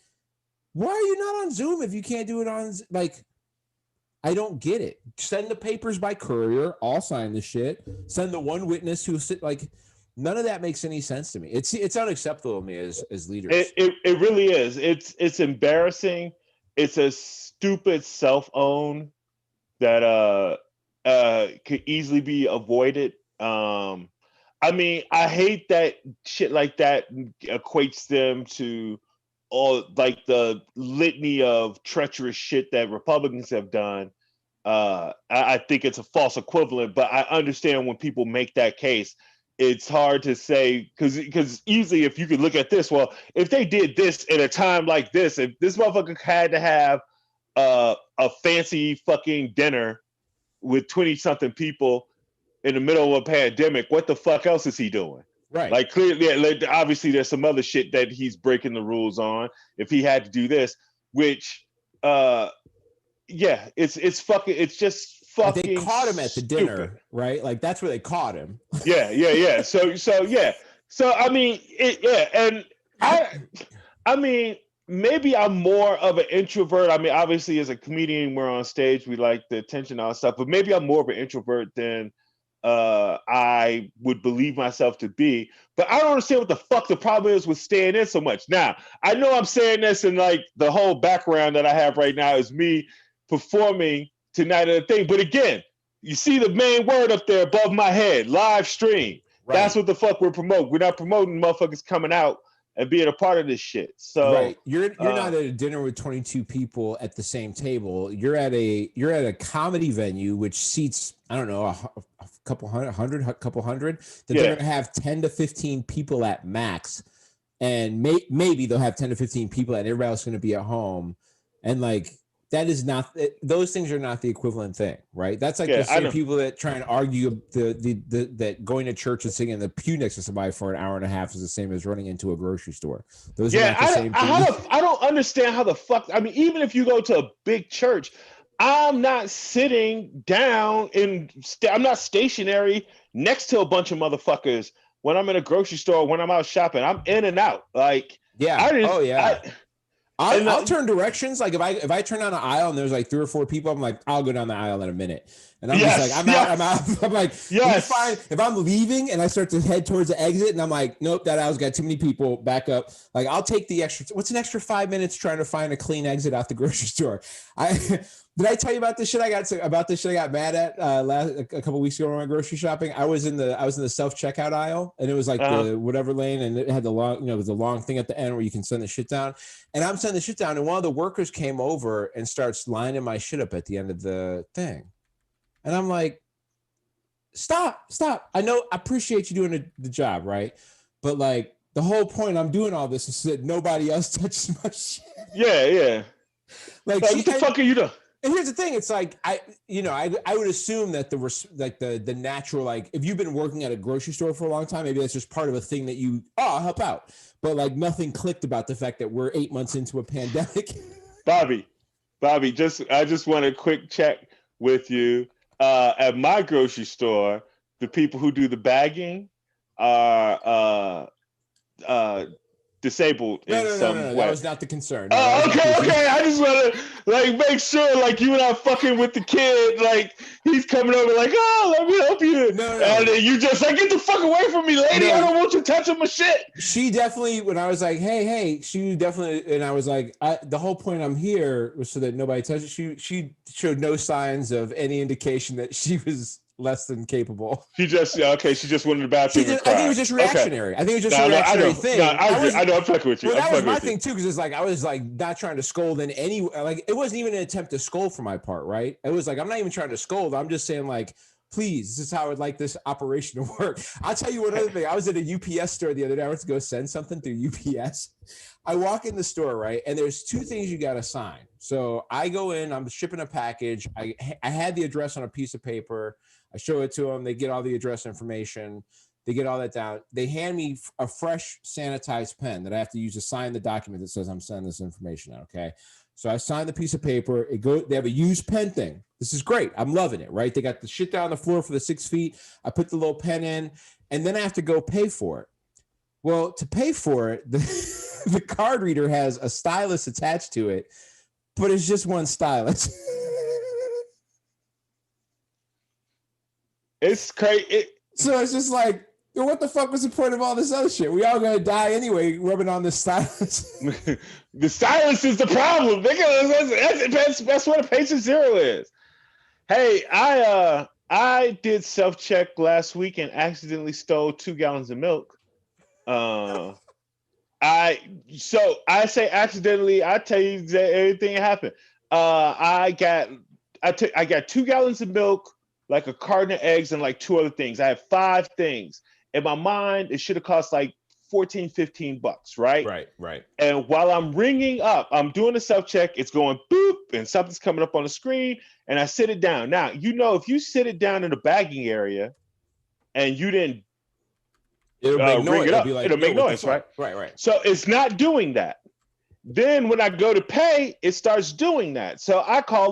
why are you not on Zoom if you can't do it on, like, I don't get it. Send the papers by courier. I'll sign the shit. Send the one witness who sit, like, none of that makes any sense to me. It's unacceptable to me as leaders. It really is. It's embarrassing. It's a stupid self-own that could easily be avoided. I mean, I hate that shit like that equates them to all like the litany of treacherous shit that Republicans have done. I think it's a false equivalent, but I understand when people make that case. It's hard to say because easily if you could look at this, well, if they did this at a time like this, if this motherfucker had to have a fancy fucking dinner with 20 something people in the middle of a pandemic, what the fuck else is he doing? Right. Like clearly, like, obviously there's some other shit that he's breaking the rules on if he had to do this, which yeah, it's just fucking they caught him at the dinner, stupid. right? Like that's where they caught him. Yeah. So yeah. So I mean, and I mean, maybe I'm more of an introvert. I mean, obviously, as a comedian, we're on stage, we like the attention and all that stuff. But maybe I'm more of an introvert than I would believe myself to be. But I don't understand what the fuck the problem is with staying in so much. Now, I know I'm saying this, and like the whole background that I have right now is me performing tonight at a thing. But again, you see the main word up there above my head, live stream. Right. That's what the fuck we're promoting. We're not promoting motherfuckers coming out and being a part of this shit. So right, you're not at a dinner with 22 people at the same table. You're at a comedy venue which seats, I don't know, a couple hundred that they're going to have 10 to 15 people at max, and maybe they'll have 10 to 15 people and everybody else is going to be at home, and like that is not, those things are not the equivalent thing, right? That's like the same people that try and argue that going to church and sitting in the pew next to somebody for an hour and a half is the same as running into a grocery store. Those are not the same thing. I don't understand how the fuck, I mean, even if you go to a big church, I'm not sitting down I'm not stationary next to a bunch of motherfuckers when I'm in a grocery store, when I'm out shopping. I'm in and out. Like, yeah. I'll turn directions. Like if I turn down an aisle and there's like 3 or 4 people, I'm like, I'll go down the aisle in a minute. And I'm just like, I'm out. I'm like, yes. Fine. If I'm leaving and I start to head towards the exit and I'm like, nope, that aisle's got too many people, back up. Like I'll take the extra, what's an extra 5 minutes trying to find a clean exit out the grocery store? Did I tell you about this shit I got mad at a couple weeks ago when I went grocery shopping? I was in the self-checkout aisle, and it was like the whatever lane, and it had the long, it was a long thing at the end where you can send the shit down. And I'm sending the shit down, and one of the workers came over and starts lining my shit up at the end of the thing. And I'm like, stop. I know, I appreciate you doing the job, right? But like the whole point I'm doing all this is so that nobody else touches my shit. Yeah. Like what the fuck are you doing? And here's the thing, it's like I would assume that the natural, like if you've been working at a grocery store for a long time, maybe that's just part of a thing that I'll help out. But like nothing clicked about the fact that we're 8 months into a pandemic. Bobby, I just want a quick check with you. At my grocery store, the people who do the bagging are disabled in some way. That was not the concern. Oh, okay. I just want to like make sure like you're not fucking with the kid. Like he's coming over like, oh, let me help you. No. And then you just like, get the fuck away from me, lady. No. I don't want you touching my shit. She definitely, when I was like, hey, she definitely, and I was like, the whole point I'm here was so that nobody touches. She showed no signs of any indication that she was less than capable. She just went in the bathroom. I think it was just reactionary. I think it was just a reactionary thing. I know. I'm fucking with you. Well, that was my thing too, because it's like I was like not trying to scold in any, like it wasn't even an attempt to scold for my part, right? It was like I'm not even trying to scold. I'm just saying like, please, this is how I would like this operation to work. I'll tell you one other thing. I was at a UPS store the other day. I went to go send something through UPS. I walk in the store, right? And there's 2 things you got to sign. So I go in, I'm shipping a package. I had the address on a piece of paper. I show it to them. They get all the address information. They get all that down. They hand me a fresh sanitized pen that I have to use to sign the document that says I'm sending this information out. Okay. So I signed the piece of paper. They have a used pen thing. This is great. I'm loving it, right? They got the shit down on the floor for the 6 feet. I put the little pen in, and then I have to go pay for it. Well, to pay for it, the card reader has a stylus attached to it, but it's just one stylus. It's crazy. So it's just like, what the fuck was the point of all this other shit? We all gonna die anyway, rubbing on this stylus. The stylus is the problem. That's what a patient zero is. Hey, I did self-check last week and accidentally stole 2 gallons of milk. I say accidentally. I tell you that everything happened. I got 2 gallons of milk, like a carton of eggs, and like 2 other things. I had 5 things. In my mind, it should have cost like $14-15, right? Right. And while I'm ringing up, I'm doing a self-check, it's going boop, and something's coming up on the screen, and I sit it down. Now, if you sit it down in the bagging area and you didn't it'll make noise. ring it up, it'll make noise, right? Right. So it's not doing that. Then when I go to pay, it starts doing that. So I call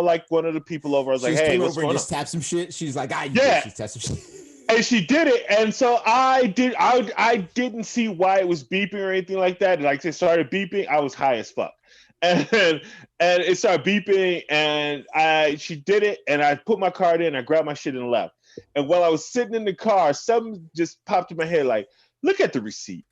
like one of the people over. I was like, "Hey, what's going on?" Just tap some shit. She's like, yeah. She tapped some shit. And she did it, and so I didn't see why it was beeping or anything like that. Like it started beeping, I was high as fuck, and it started beeping, and she did it, and I put my card in, I grabbed my shit and left. And while I was sitting in the car, something just popped in my head, like, look at the receipt,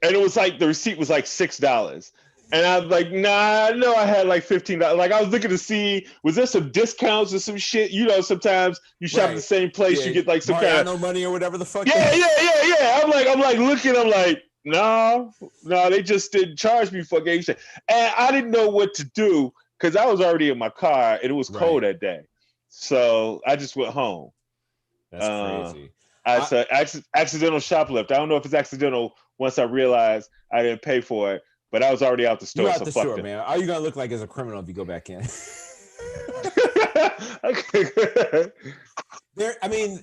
and it was like the receipt was like $6. And I was like, nah, no, I had like $15. Like I was looking to see, was there some discounts or some shit? Sometimes you shop at the same place, you get like some kind of money or whatever the fuck. Yeah. I'm like looking, I'm like, no, they just didn't charge me for game. And I didn't know what to do because I was already in my car and it was cold that day. So I just went home. That's crazy. I said accidental shoplift. I don't know if it's accidental once I realized I didn't pay for it. But I was already out the store. You're out the store, man. All you gonna look like is a criminal if you go back in.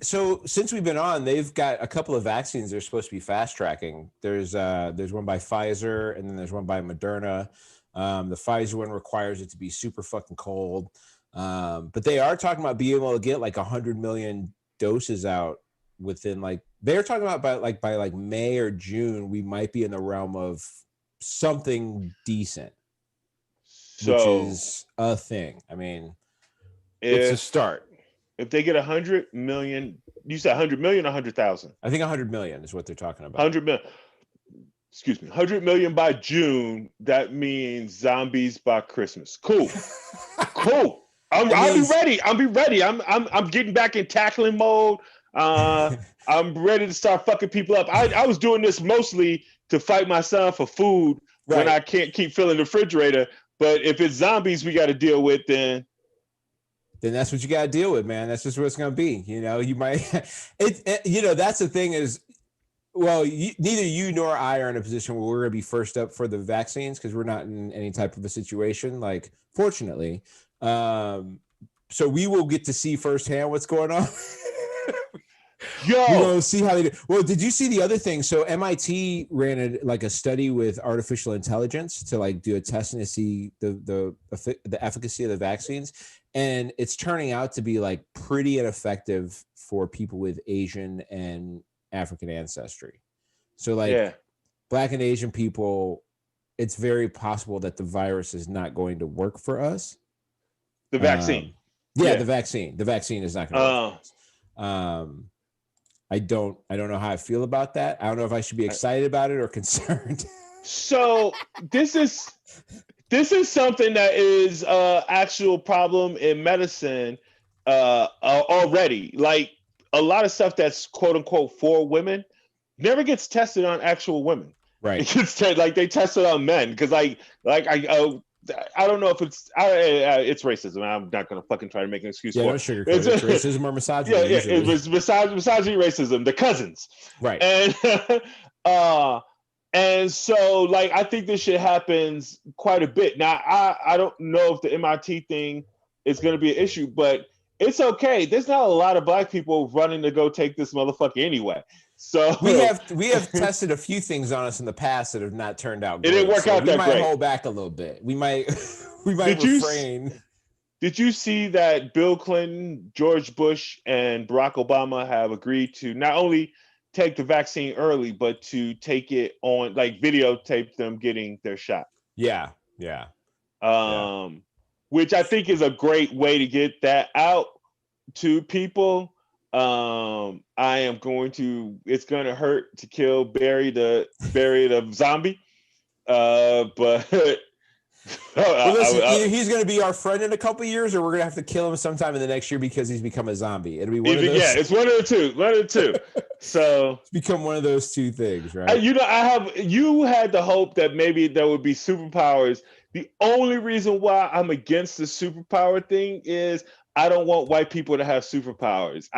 So since we've been on, they've got a couple of vaccines they're supposed to be fast tracking. There's one by Pfizer and then there's one by Moderna. The Pfizer one requires it to be super fucking cold. But they are talking about being able to get like 100 million doses out within they're talking about by May or June, we might be in the realm of something decent, which is a thing. I mean, it's a start. If they get 100 million, you said 100 million or 100,000? I think 100 million is what they're talking about. 100 million. Excuse me, 100 million by June. That means zombies by Christmas. Cool, cool. I'll be ready. I'm getting back in tackling mode. I'm ready to start fucking people up. I was doing this mostly to fight my son for food when I can't keep filling the refrigerator. But if it's zombies we got to deal with, then that's what you got to deal with, man. That's just what it's going to be. You might, that's the thing is, well, neither you nor I are in a position where we're going to be first up for the vaccines because we're not in any type of a situation, fortunately. So we will get to see firsthand what's going on. We'll see how they do. Well, did you see the other thing? So MIT ran a study with artificial intelligence to do a testing to see the efficacy of the vaccines, and it's turning out to be pretty ineffective for people with Asian and African ancestry. So Black and Asian people, it's very possible that the virus is not going to work for us. The vaccine. The vaccine. The vaccine is not going to work for us. I don't know how I feel about that. I don't know if I should be excited about it or concerned. So this is something that is actual problem in medicine already. A lot of stuff that's quote unquote for women never gets tested on actual women. Right. It gets they test it on men because I don't know if it's racism. I'm not going to fucking try to make an excuse for it. It's racism or misogyny. It's misogyny, racism, the cousins. Right. And so I think this shit happens quite a bit. Now, I don't know if the MIT thing is going to be an issue, but it's okay. There's not a lot of black people running to go take this motherfucker anyway. So we have tested a few things on us in the past that have not turned out great. It didn't work out we that might great. hold back a little bit. We might refrain. Did you see that Bill Clinton, George Bush, and Barack Obama have agreed to not only take the vaccine early, but to take it on, like videotape them getting their shot? Yeah. Which I think is a great way to get that out to people. It's going to hurt to kill Barry the zombie. But well, listen, either he's going to be our friend in a couple of years, or we're going to have to kill him sometime in the next year because he's become a zombie. It'll be one of those. Yeah, it's one of the two. So it's become one of those two things, right? You had the hope that maybe there would be superpowers. The only reason why I'm against the superpower thing is I don't want white people to have superpowers.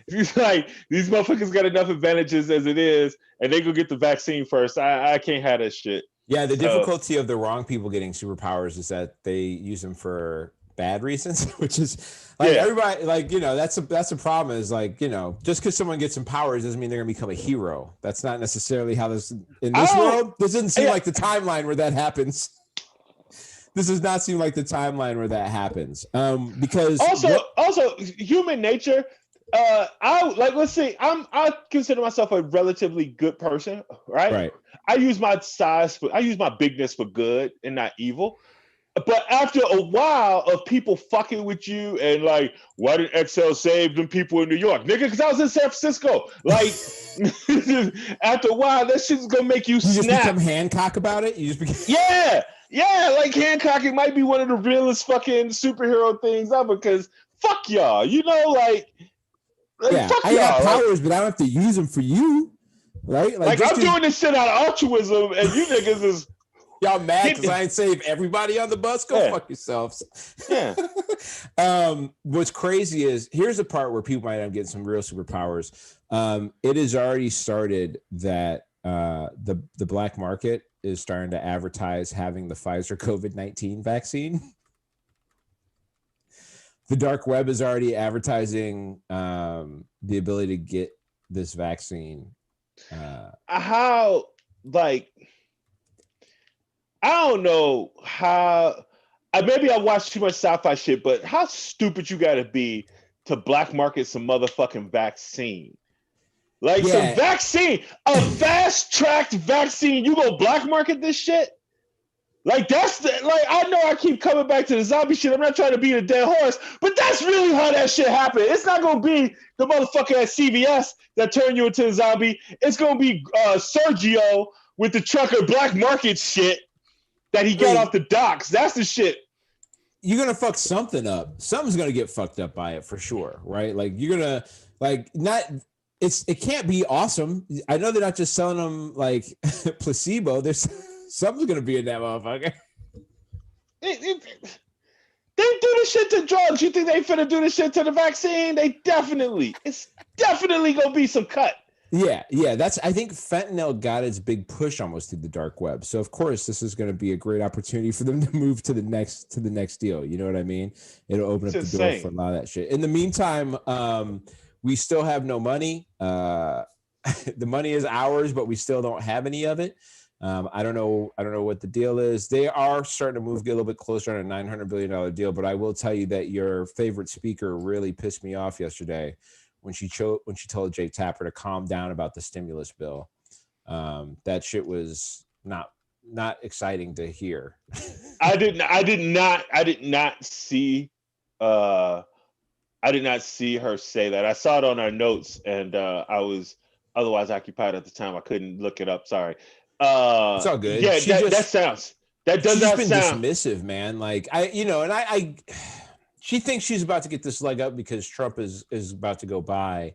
It's like these motherfuckers got enough advantages as it is, and they go get the vaccine first. I can't have that shit. Yeah, the difficulty of the wrong people getting superpowers is that they use them for bad reasons, which is like everybody, like, that's a problem. Is like, just because someone gets some powers doesn't mean they're gonna become a hero. That's not necessarily how this in this world. This doesn't seem like the timeline where that happens. This does not seem like the timeline where that happens. Because also human nature. I consider myself a relatively good person, right? Right. I use my bigness for good and not evil. But after a while of people fucking with you and like, why didn't XL save them people in New York, nigga? Because I was in San Francisco. Like, after a while, that shit's gonna make you snap. You just become Hancock about it. Yeah, like Hancock, it might be one of the realest fucking superhero things ever. Because fuck y'all, fuck I y'all. got powers, but I don't have to use them for you, right? Like I'm doing this shit out of altruism, and you niggas is y'all mad because I ain't save everybody on the bus. Go fuck yourselves. Yeah. What's crazy is here's the part where people might end up getting some real superpowers. It has already started that the black market is starting to advertise having the Pfizer COVID-19 vaccine. The dark web is already advertising the ability to get this vaccine. I don't know how. Maybe I watched too much sci-fi shit, but how stupid you got to be to black market some motherfucking vaccine? Like some vaccine, a fast-tracked vaccine. You go black market this shit? Like I know I keep coming back to the zombie shit. I'm not trying to beat a dead horse, but that's really how that shit happened. It's not gonna be the motherfucker at CVS that turned you into a zombie. It's gonna be Sergio with the trucker black market shit that he got off the docks. That's the shit. You're gonna fuck something up. Something's gonna get fucked up by it for sure, right? Like you're gonna it can't be awesome. I know they're not just selling them like placebo. There's something's gonna be in that motherfucker. They do this shit to drugs. You think they finna do this shit to the vaccine? It's definitely gonna be some cut. Yeah. I think fentanyl got its big push almost through the dark web. So of course this is going to be a great opportunity for them to move to the next deal. You know what I mean? It'll open up the door for a lot of that shit. In the meantime, we still have no money. The money is ours, but we still don't have any of it. I don't know what the deal is. They are starting to move a little bit closer on a $900 billion deal, but I will tell you that your favorite speaker really pissed me off yesterday when she told Jake Tapper to calm down about the stimulus bill. That shit was not exciting to hear. I did not see her say that. I saw it on our notes, and I was otherwise occupied at the time. I couldn't look it up. Sorry. It's all good. Yeah, that does not sound dismissive, man. Like she thinks she's about to get this leg up because Trump is about to go by.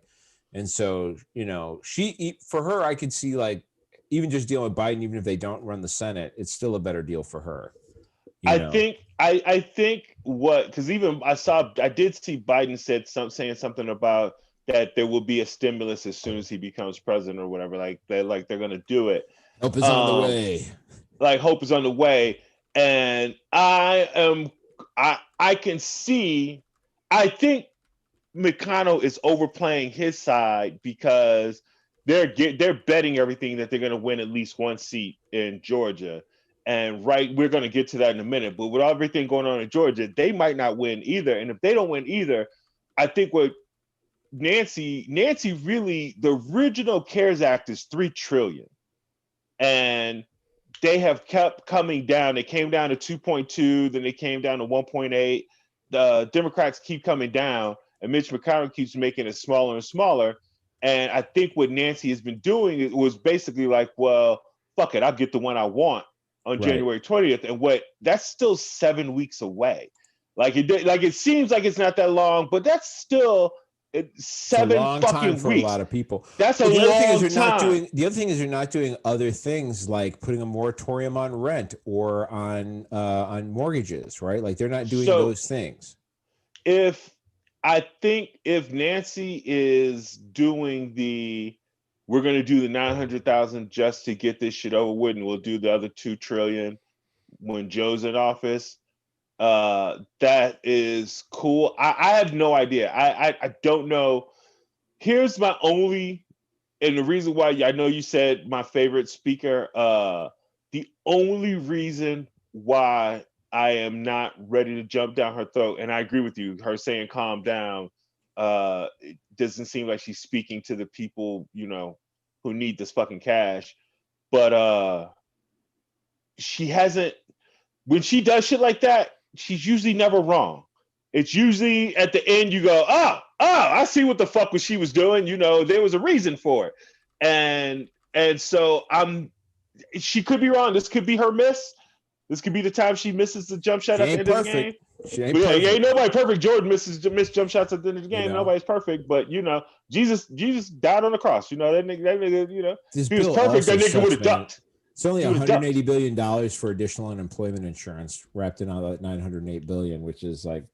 And so, for her, I could see like even just dealing with Biden, even if they don't run the Senate, it's still a better deal for her. I think because even I did see Biden saying something about that there will be a stimulus as soon as he becomes president or whatever. Like they're going to do it. Hope is on the way. Like hope is on the way. And I can see, I think McConnell is overplaying his side because they're betting everything that they're going to win at least one seat in Georgia. And we're going to get to that in a minute. But with everything going on in Georgia, they might not win either. And if they don't win either, I think what Nancy really, the original CARES Act is $3 trillion. And they have kept coming down. They came down to 2.2, then they came down to 1.8. The Democrats keep coming down, and Mitch McConnell keeps making it smaller and smaller. And I think what Nancy has been doing was basically like, well, fuck it, I'll get the one I want on January 20th. And that's still 7 weeks away. It seems like it's not that long, but that's still 7 fucking time for weeks. A lot of people. That's a long time. The other thing is you're not doing other things like putting a moratorium on rent or on mortgages, right? Like they're not doing those things. I think if Nancy is doing we're going to do the 900,000 just to get this shit over with, and we'll do the other 2 trillion when Joe's in office. That is cool. I have no idea. I don't know. Here's my only, and the reason why I know you said my favorite speaker. The only reason why I am not ready to jump down her throat, and I agree with you, her saying calm down, it doesn't seem like she's speaking to the people, who need this fucking cash. But she hasn't, when she does shit like that, she's usually never wrong. It's usually at the end you go, I see what the fuck she was doing. There was a reason for it. And so she could be wrong. This could be her miss. This could be the time she misses the jump shot at the end of the game. She ain't perfect. Ain't nobody perfect. Jordan missed jump shots at the end of the game. Nobody's perfect, but Jesus died on the cross. That nigga, This he was perfect. That nigga would have ducked. It's only $180 billion for additional unemployment insurance wrapped in all that $908 billion, which is like,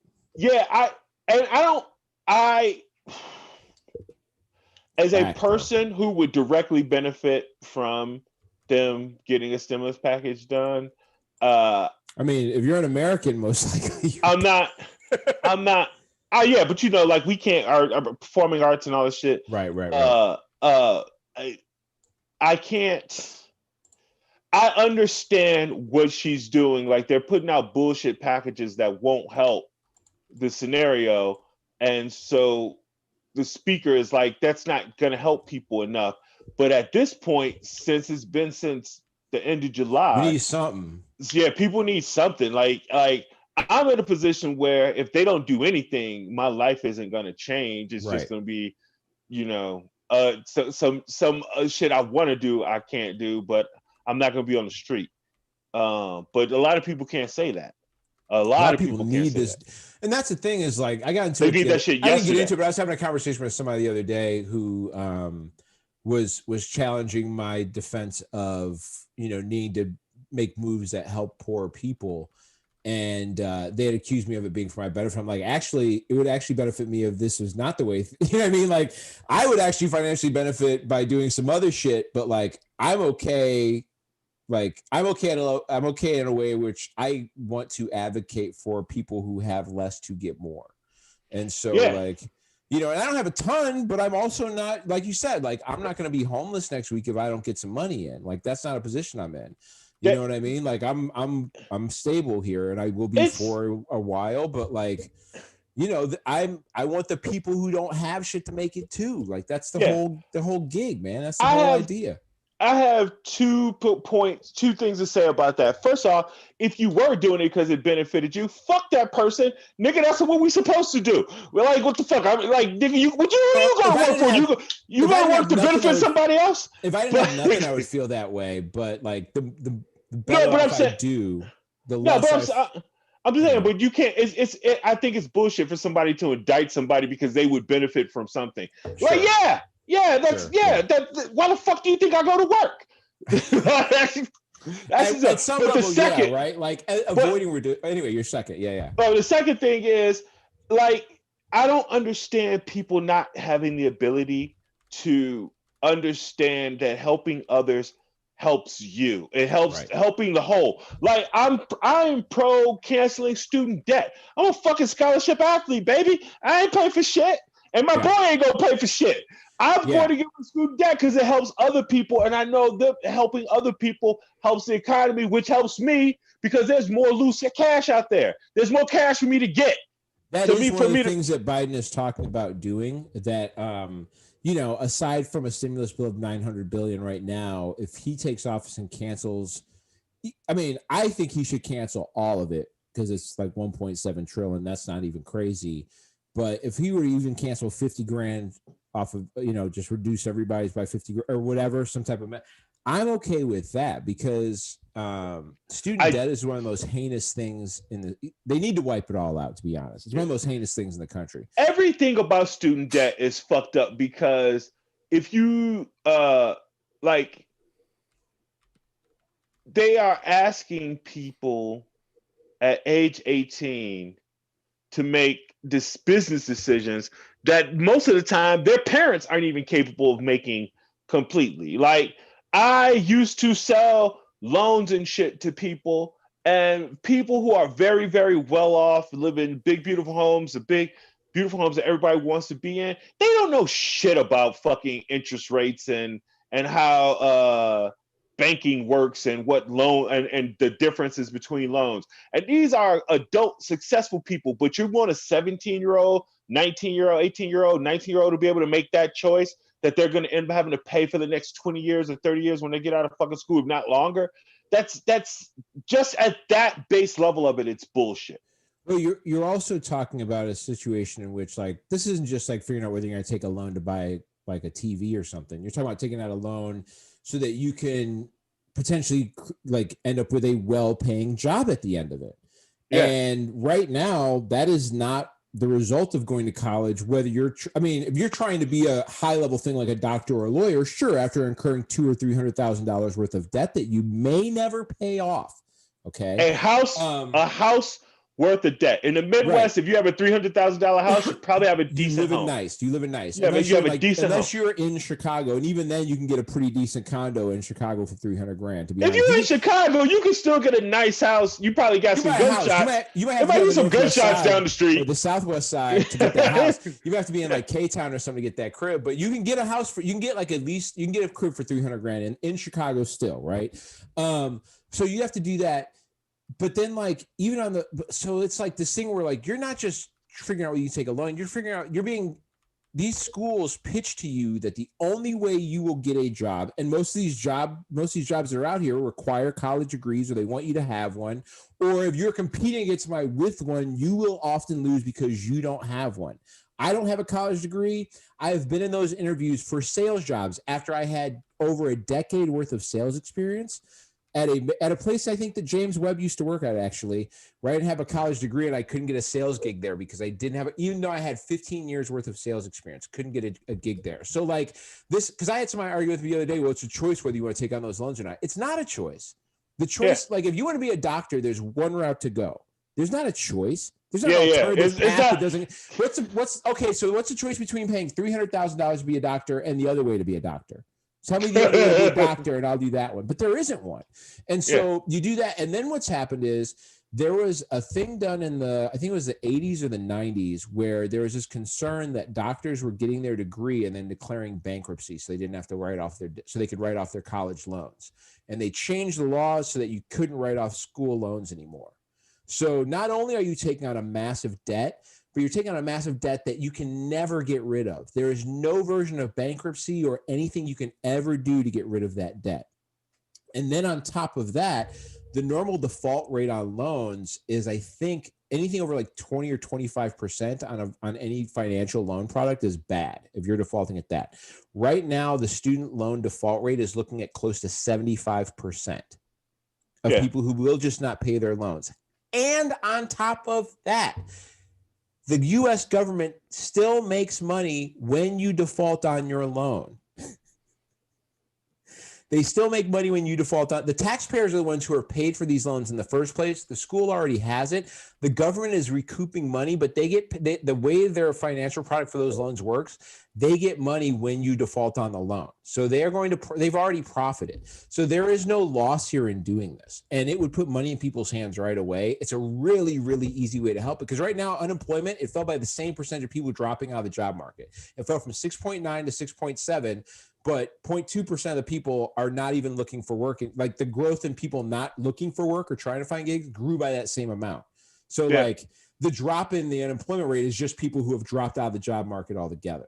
as a person who would directly benefit from them getting a stimulus package done. I mean, if you're an American, most likely. I'm not. Yeah, but like we can't our performing arts and all this shit. Right. I can't. I understand what she's doing. Like they're putting out bullshit packages that won't help the scenario, and so the speaker is like, that's not going to help people enough. But at this point, since it's been since the end of July, we need something. Yeah, people need something. Like I'm in a position where if they don't do anything, my life isn't going to change. It's just going to be, some shit I want to do, I can't do, but I'm not going to be on the street. But a lot of people can't say that. A lot of people need this. And that's the thing is like, I got into it. That shit I didn't get into it, but I was having a conversation with somebody the other day who was challenging my defense of, needing to make moves that help poor people. And they had accused me of it being for my benefit. I'm like, actually, it would actually benefit me if this was not the way. You know what I mean? Like, I would actually financially benefit by doing some other shit, but like, I'm okay. Like, I'm okay in a way which I want to advocate for people who have less to get more. And so like, and I don't have a ton, but I'm also not, like you said, like, I'm not going to be homeless next week if I don't get some money in. Like, that's not a position I'm in. You know what I mean? Like, I'm stable here, and I will be for a while. But like, I want the people who don't have shit to make it too. Like, that's the whole gig, man. That's the whole idea. I have 2 things to say about that. First off, if you were doing it because it benefited you, fuck that person, nigga. That's what we supposed to do. We're like, what the fuck? I'm like, nigga, what you gonna work for? You gonna work to benefit somebody else? If I didn't have nothing, I would feel that way. But like the better off I do, the less. I'm just saying, but you can't. I think it's bullshit for somebody to indict somebody because they would benefit from something. Sure. Like, why the fuck do you think I go to work? At some level, right? Like avoiding. Anyway, your second, But the second thing is, like, I don't understand people not having the ability to understand that helping others helps you. It helps helping the whole. Like, I'm pro canceling student debt. I'm a fucking scholarship athlete, baby. I ain't paying for shit. And my boy ain't gonna pay for shit. I'm going to give him student debt because it helps other people, and I know that helping other people helps the economy, which helps me because there's more loose cash out there. There's more cash for me to get. That is one of the things that Biden is talking about doing. That you know, aside from a stimulus bill of $900 billion right now, if he takes office and cancels, I mean, I think he should cancel all of it because it's like 1.7 trillion. That's not even crazy. But if he were to even cancel 50 grand off of, you know, just reduce everybody's by 50 or whatever, some type of, I'm okay with that because student debt is one of the most heinous things they need to wipe it all out, to be honest. It's one of the most heinous things in the country. Everything about student debt is fucked up because if you, like, they are asking people at age 18 to make business decisions that most of the time their parents aren't even capable of making completely. Like, I used to sell loans and shit to people, and people who are very, very well off, live in big, beautiful homes, the big, beautiful homes that everybody wants to be in. They don't know shit about fucking interest rates and how banking works and what loan and the differences between loans. And these are adult, successful people, but you want a 17-year-old, 19-year-old, 18-year-old, 19-year-old to be able to make that choice that they're going to end up having to pay for the next 20 years or 30 years when they get out of fucking school, if not longer. That's just at that base level of it, it's bullshit. Well, you're also talking about a situation in which, like, this isn't just like figuring out whether you're going to take a loan to buy like a TV or something. You're talking about taking out a loan so that you can potentially like end up with a well-paying job at the end of it. Yeah. And right now, that is not the result of going to college. Whether you're, if you're trying to be a high-level thing like a doctor or a lawyer, sure, after incurring $200,000 or $300,000 worth of debt that you may never pay off. Okay, a house worth of debt in the Midwest. Right. If you have a $300,000 house, you probably have a decent home. You live in nice. Yeah, but you have a decent unless you're in Chicago, and even then, you can get a pretty decent condo in Chicago for $300,000. To be honest, if you're in Chicago, you can still get a nice house. You probably got some gunshots. You might have some gunshots down the street, or the southwest side to get that house. You have to be in like K-Town or something to get that crib. But you can get a house for. You can get like at least you can get a crib for $300,000 in Chicago still, right? So you have to do that. But then, like, even so it's like this thing where, like, you're not just figuring out where you take a loan. You're figuring out, these schools pitch to you that the only way you will get a job, and most of these jobs that are out here require college degrees, or they want you to have one. Or if you're competing against somebody with one, you will often lose because you don't have one. I don't have a college degree. I've been in those interviews for sales jobs after I had over a decade worth of sales experience. At a place I think that James Webb used to work at, actually, where I didn't have a college degree and I couldn't get a sales gig there because I didn't have, even though I had 15 years worth of sales experience, couldn't get a gig there. So like this, because I had somebody argue with me the other day, well, it's a choice whether you want to take on those loans or not. It's not a choice. The choice, like if you want to be a doctor, there's one route to go. There's not a choice. There's not an alternative path that doesn't. So what's the choice between paying $300,000 to be a doctor and the other way to be a doctor? Tell me the other way to be a doctor and I'll do that one. But there isn't one. And so you do that. And then what's happened is there was a thing done in I think it was the 80s or the 90s, where there was this concern that doctors were getting their degree and then declaring bankruptcy so they didn't have to so they could write off their college loans. And they changed the laws so that you couldn't write off school loans anymore. So not only are you taking on a massive debt, but you're taking on a massive debt that you can never get rid of. There is no version of bankruptcy or anything you can ever do to get rid of that debt. And then on top of that, the normal default rate on loans is, I think, anything over like 20 or 25% on any financial loan product is bad if you're defaulting at that. Right now, the student loan default rate is looking at close to 75% of people who will just not pay their loans. And on top of that, the U.S. government still makes money when you default on your loan. They still make money when you default on. The taxpayers are the ones who are paid for these loans in the first place. The school already has it. The government is recouping money, but the way their financial product for those loans works, they get money when you default on the loan. So they've already profited. So there is no loss here in doing this. And it would put money in people's hands right away. It's a really, really easy way to help, because right now unemployment, it fell by the same percentage of people dropping out of the job market. It fell from 6.9 to 6.7, but 0.2% of the people are not even looking for work. Like the growth in people not looking for work or trying to find gigs grew by that same amount. So like the drop in the unemployment rate is just people who have dropped out of the job market altogether.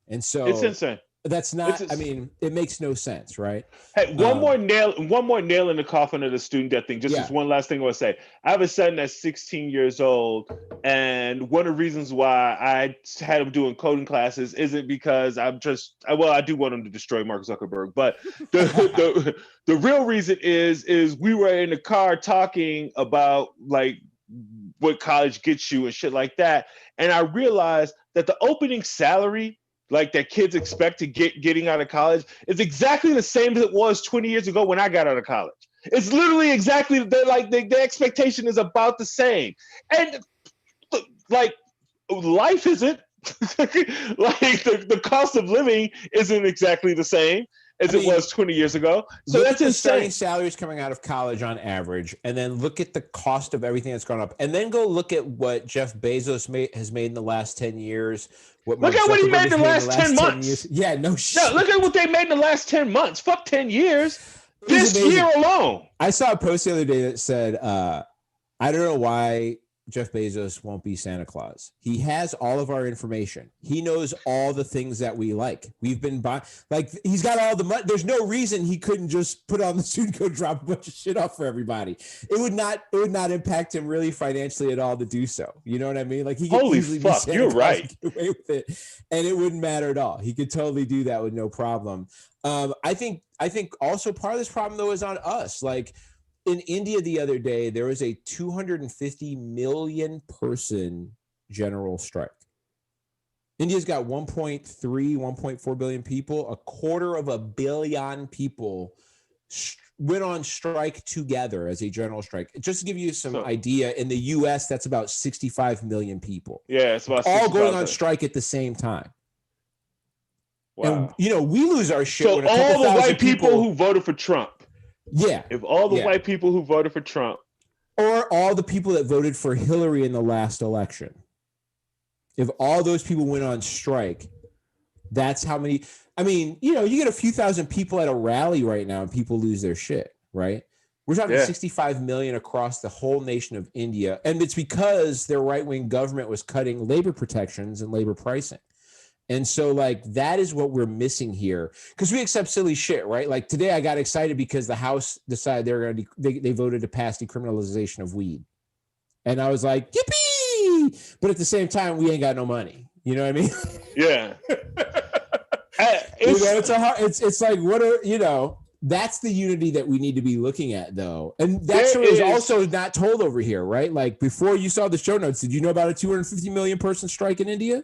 And so it's insane. That's not, I mean, it makes no sense, right? Hey, one more nail in the coffin of the student debt thing. Just one last thing I want to say. I have a son that's 16 years old, and one of the reasons why I had him doing coding classes isn't because I do want him to destroy Mark Zuckerberg, but the real reason is we were in the car talking about like what college gets you and shit like that, and I realized that the opening salary like that kids expect to getting out of college is exactly the same as it was 20 years ago when I got out of college. It's literally exactly the expectation is about the same. And like life isn't like the cost of living isn't exactly the same as it was 20 years ago. So that's insane. Starting salaries coming out of college on average, and then look at the cost of everything that's gone up, and then go look at what Jeff Bezos has made in the last 10 years. Look at what he made in the last 10 months. Yeah, no shit. No, look at what they made in the last 10 months. Fuck 10 years. This year alone. I saw a post the other day that said, I don't know why Jeff Bezos won't be Santa Claus. He has all of our information. He knows all the things that we like. We've been buying, like, he's got all the money. There's no reason he couldn't just put on the suit and go drop a bunch of shit off for everybody. It would not impact him really financially at all to do so. You know what I mean? Like, he could easily be Santa you're Claus right. and get away with it, and it wouldn't matter at all. He could totally do that with no problem. I think also part of this problem though is on us. Like, in India the other day, there was a 250 million person general strike. India's got 1.4 billion people. 250 million people went on strike together as a general strike. Just to give you some idea, in the U.S., that's about 65 million people. Yeah, it's about all going on strike at the same time. Wow. And, we lose our shit. So when all the white people who voted for Trump. Yeah. If all the white people who voted for Trump. Or all the people that voted for Hillary in the last election. If all those people went on strike, that's how many. I mean, you get a few thousand people at a rally right now and people lose their shit, right? We're talking 65 million across the whole nation of India. And it's because their right-wing government was cutting labor protections and labor pricing. And so, like, that is what we're missing here, because we accept silly shit, right? Like today, I got excited because the House decided they voted to pass decriminalization of weed, and I was like, yippee! But at the same time, we ain't got no money. You know what I mean? Yeah. It's like that's the unity that we need to be looking at, though, and that is also not told over here, right? Like before you saw the show notes, did you know about a 250 million person strike in India?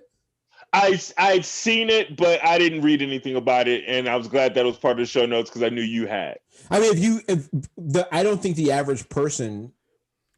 I'd seen it, but I didn't read anything about it, and I was glad that was part of the show notes because I knew you had. I mean, I don't think the average person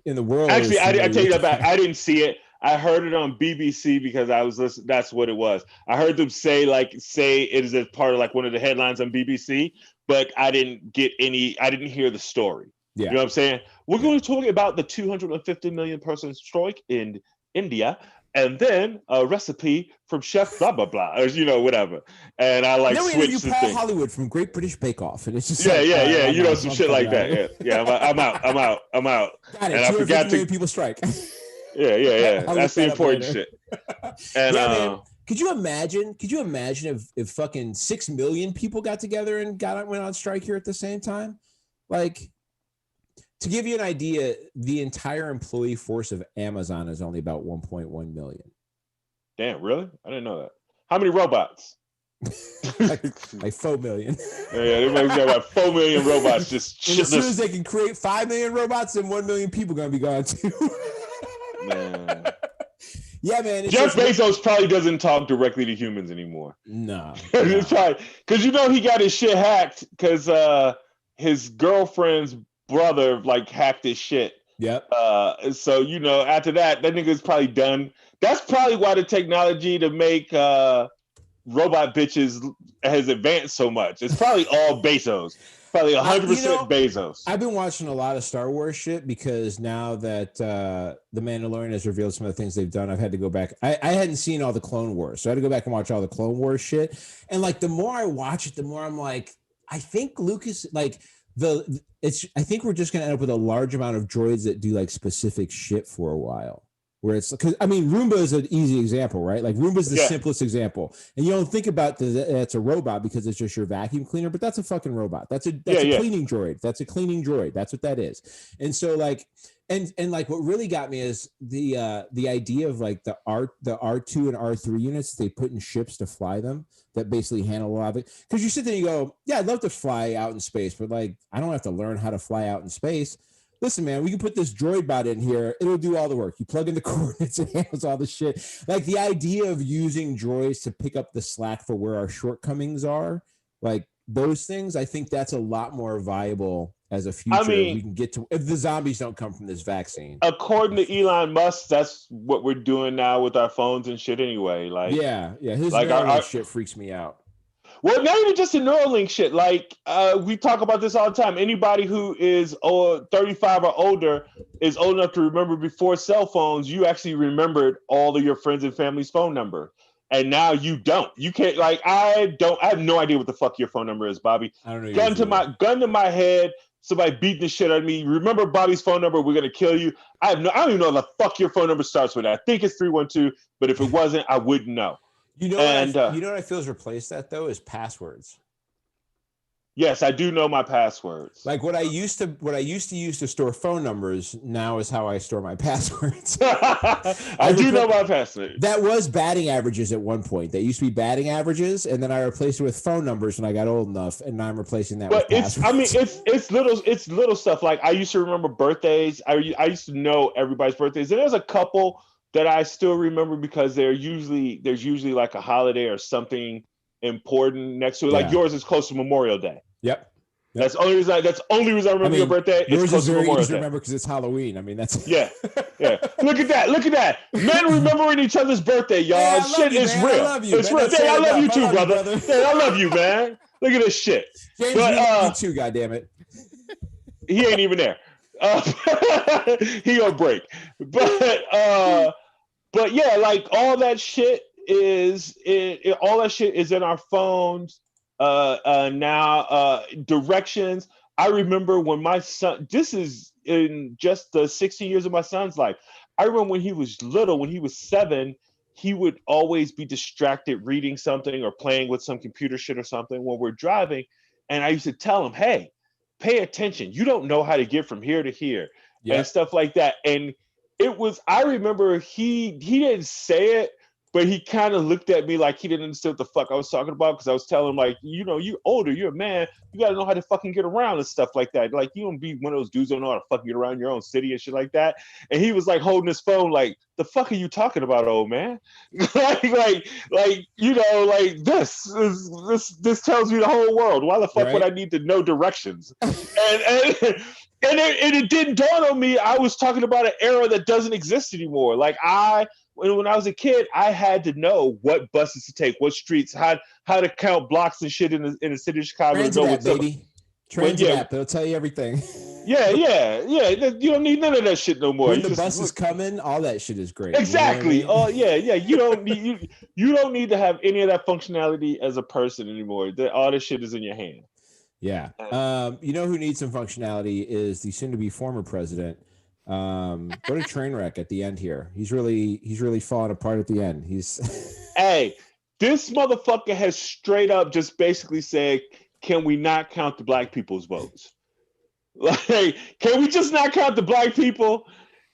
in the world. Actually, I tell you that I didn't see it. I heard it on BBC because I was listening. That's what it was. I heard them say it is as part of like one of the headlines on BBC, but I didn't get any. I didn't hear the story. Yeah. You know what I'm saying? We're going to talk about the 250 million person strike in India. And then a recipe from Chef blah blah blah, or whatever. And I then we switched interview Paul Hollywood from Great British Bake Off, and it's just some shit like that. Yeah, I'm out. Got it. And I forgot to people strike. Yeah. That's the important shit. And man. Could you imagine if fucking 6 million people got together and went on strike here at the same time? Like, to give you an idea, the entire employee force of Amazon is only about 1.1 million. Damn, really? I didn't know that. How many robots? like 4 million. Yeah, they might have about 4 million robots just. And as soon as they can create 5 million robots, then 1 million people gonna be gone too. Man. Yeah, man. It's Jeff just, Bezos probably doesn't talk directly to humans anymore. no. It's probably because he got his shit hacked because his girlfriend's brother like hacked his shit. Yep. So after that nigga's probably done. That's probably why the technology to make robot bitches has advanced so much. It's probably all Bezos. Probably 100% Bezos. I've been watching a lot of Star Wars shit because now that The Mandalorian has revealed some of the things they've done, I've had to go back. I hadn't seen all the Clone Wars, so I had to go back and watch all the Clone Wars shit. And like the more I watch it, the more I'm like, I think Lucas I think we're just gonna end up with a large amount of droids that do like specific shit for a while. Where it's because Roomba is an easy example, right? Like Roomba is the simplest example, and you don't think about that's a robot because it's just your vacuum cleaner, but that's a fucking robot. That's a cleaning droid. That's a cleaning droid. That's what that is. And so like, and like what really got me is the idea of like the R2 and R3 units they put in ships to fly them that basically handle a lot of it. Because you sit there and you go, yeah, I'd love to fly out in space, but like I don't have to learn how to fly out in space. Listen, man, we can put this droid bot in here. It'll do all the work. You plug in the coordinates, it handles all the shit. Like the idea of using droids to pick up the slack for where our shortcomings are, like those things, I think that's a lot more viable as a future. We can get to if the zombies don't come from this vaccine. According to Elon Musk, that's what we're doing now with our phones and shit anyway. Like his Neuralink shit freaks me out. Well, not even just the Neuralink shit. Like we talk about this all the time. Anybody who is 35 or older is old enough to remember before cell phones. You actually remembered all of your friends and family's phone number, and now you don't. You can't. Like I have no idea what the fuck your phone number is, Bobby. I don't know. Gun to my head. Somebody beating the shit out of me. Remember Bobby's phone number? We're gonna kill you. I don't even know what the fuck your phone number starts with. I think it's 312, but if it wasn't, I wouldn't know. You know what I feel has replaced that though is passwords. Yes, I do know my passwords. Like what I used to use to store phone numbers now is how I store my passwords. I do know my passwords. That was batting averages at one point. That used to be batting averages, and then I replaced it with phone numbers when I got old enough, and now I'm replacing that with passwords. It's little stuff. Like I used to remember birthdays. I used to know everybody's birthdays, and there's a couple that I still remember because there's usually like a holiday or something important next to it. Like yours is close to Memorial Day. Yep. That's the only reason I remember your birthday. Yours is very easy to remember because it's Halloween. I mean, that's yeah. Look at that. Men remembering each other's birthday, y'all. Hey, shit is real. I love you. It's real. Hey, I love you too, brother. Hey, I love you, man. Look at this shit. James, you too. Goddammit. He ain't even there. He gonna break. But yeah, like all that shit is in our phones now. Directions. I remember when my son. This is in just the 16 years of my son's life. I remember when he was little, when he was 7, he would always be distracted reading something or playing with some computer shit or something when we're driving, and I used to tell him, "Hey, pay attention. You don't know how to get from here to here," and stuff like that. And I remember he didn't say it, but he kind of looked at me like he didn't understand what the fuck I was talking about because I was telling him like, you're older, you're a man, you got to know how to fucking get around and stuff like that. Like you don't be one of those dudes who don't know how to fucking get around your own city and shit like that. And he was like holding his phone like, the fuck are you talking about, old man? like this tells me the whole world. Why the fuck would I need to know directions? And it didn't dawn on me. I was talking about an era that doesn't exist anymore. Like when I was a kid, I had to know what buses to take, what streets, how to count blocks and shit in the city of Chicago. Transit baby. Transit app. It'll tell you everything. Yeah. You don't need none of that shit no more. When the bus is coming, all that shit is great. Exactly. You know what I mean? Yeah. You don't need to have any of that functionality as a person anymore. All this shit is in your hand. Yeah. You know who needs some functionality is the soon-to-be former president. What a train wreck at the end here. He's really falling apart at the end. Hey, this motherfucker has straight up just basically said, can we not count the black people's votes? Like, can we just not count the black people?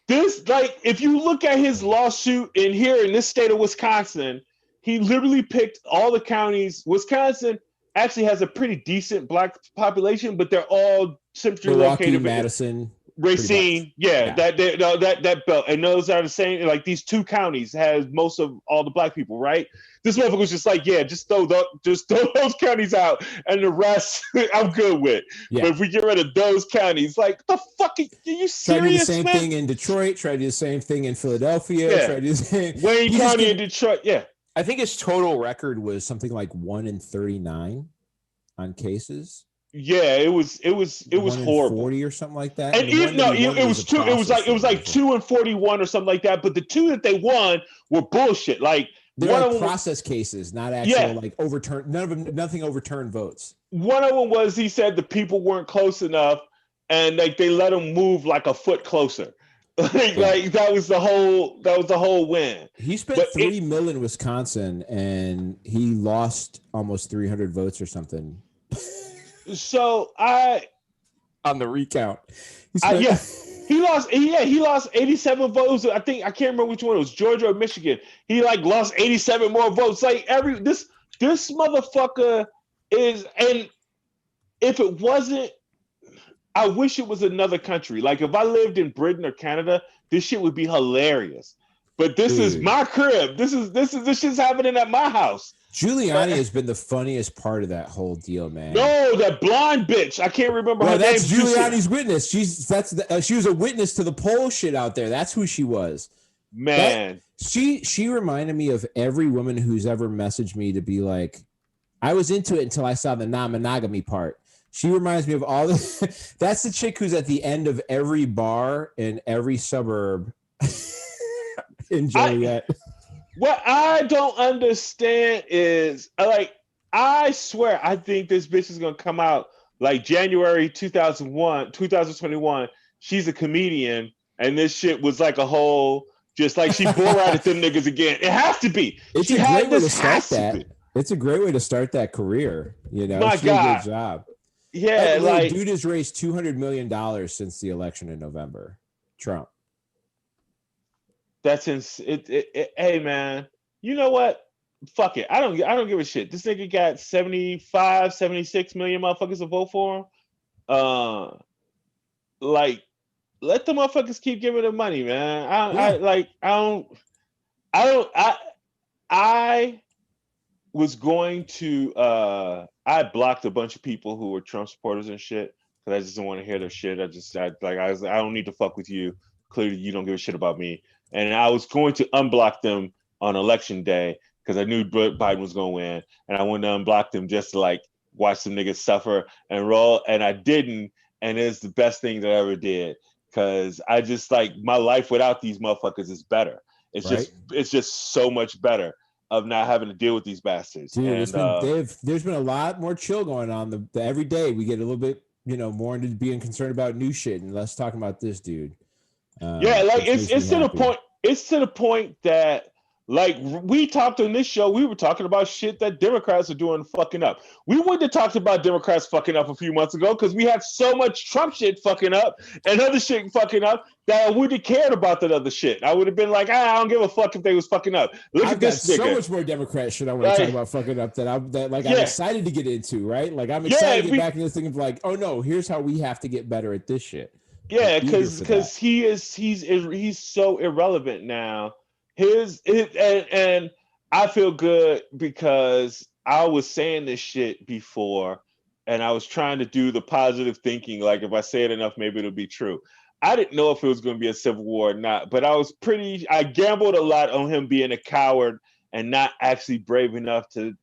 This, like, if you look at his lawsuit in here in this state of Wisconsin, he literally picked all the counties. Wisconsin actually has a pretty decent black population, but they're all centrally located. Madison. Racine, that belt, and those are the same. Like these two counties has most of all the black people, right? This motherfucker was just like, yeah, just throw those counties out, and the rest I'm good with. Yeah. But if we get rid of those counties, like the fuck, are you serious? Try to do the same thing in Detroit. Try to do the same thing in Philadelphia. Yeah. Try to do the same. Wayne County in Detroit. Yeah, I think his total record was something like 1 in 39 on cases. Yeah, it was horrible. 40 or something like that. And it was 2. It was like 2 and 41 or something like that. But the 2 that they won were bullshit. Like they're like process cases, not actual like overturned. Nothing overturned votes. One of them was he said the people weren't close enough, and like they let him move like a foot closer. Like that was the whole win. He spent $3 million in Wisconsin, and he lost almost 300 votes or something. So on the recount, he lost 87 votes. I can't remember which one it was, Georgia or Michigan. He like lost 87 more votes. Like this motherfucker is, and if it wasn't, I wish it was another country. Like if I lived in Britain or Canada, this shit would be hilarious. But this is my crib. This shit's happening at my house. Giuliani has been the funniest part of that whole deal, man. No, that blonde bitch. I can't remember her name. That's Giuliani's witness. She was a witness to the poll shit out there. That's who she was. Man. She reminded me of every woman who's ever messaged me to be like, I was into it until I saw the non-monogamy part. She reminds me of all the that's the chick who's at the end of every bar in every suburb in Joliet. What I don't understand is, like, I swear, I think this bitch is gonna come out like January 2021. She's a comedian, and this shit was like a whole, just like she bore out at them niggas again. It has to be. It's a great way to start that. It's a great way to start that career. You know, my God, good job. Yeah, like dude has raised $200 million since the election in November. Trump. That's hey man, you know what? Fuck it. I don't give a shit. This nigga got 75, 76 million motherfuckers to vote for him. Like, let the motherfuckers keep giving him money, man. I was going to I blocked a bunch of people who were Trump supporters and shit because I just didn't want to hear their shit. I don't need to fuck with you. Clearly, you don't give a shit about me. And I was going to unblock them on election day because I knew Biden was going to win. And I wanted to unblock them just to like watch some niggas suffer and roll. And I didn't. And it's the best thing that I ever did because I just like my life without these motherfuckers is better. It's just so much better of not having to deal with these bastards. Dude, there's been a lot more chill going on. Every day we get a little bit, more into being concerned about new shit and less talking about this dude. It's to the point. It's to the point that, like, we talked on this show. We were talking about shit that Democrats are doing fucking up. We wouldn't have talked about Democrats fucking up a few months ago because we have so much Trump shit fucking up and other shit fucking up that I wouldn't have cared about that other shit. I would have been like, I don't give a fuck if they was fucking up. Look at this nigga. So much more Democrat shit I want to talk about fucking up I'm excited to get into, right? Like I'm excited to get back into this thing of like, oh no, here's how we have to get better at this shit. Yeah, because he's so irrelevant now. And I feel good because I was saying this shit before, and I was trying to do the positive thinking. Like if I say it enough, maybe it'll be true. I didn't know if it was going to be a civil war or not, but I gambled a lot on him being a coward and not actually brave enough to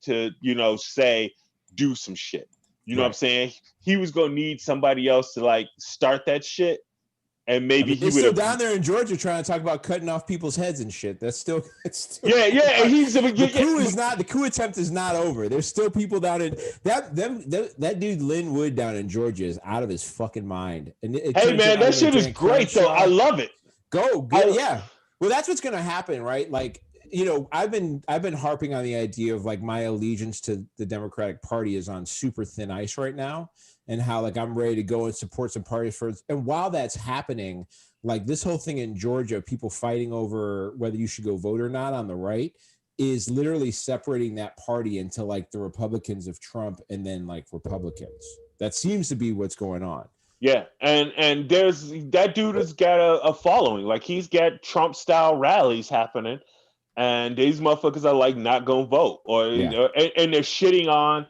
say do some shit. You know what I'm saying? He was going to need somebody else to like start that shit. And maybe he would still down there in Georgia trying to talk about cutting off people's heads and shit. It's still yeah. And the coup attempt is not over. There's still people down in that dude Lynn Wood down in Georgia is out of his fucking mind. And hey man, that shit is great though. I love it. Yeah. Well, that's what's gonna happen, right? Like, I've been harping on the idea of like my allegiance to the Democratic Party is on super thin ice right now, and how like I'm ready to go and support some parties for. And while that's happening, like this whole thing in Georgia, people fighting over whether you should go vote or not on the right is literally separating that party into like the Republicans of Trump and then like Republicans. That seems to be what's going on. Yeah, and there's that dude has got a following. Like he's got Trump style rallies happening, and these motherfuckers are like not gonna vote, and they're shitting on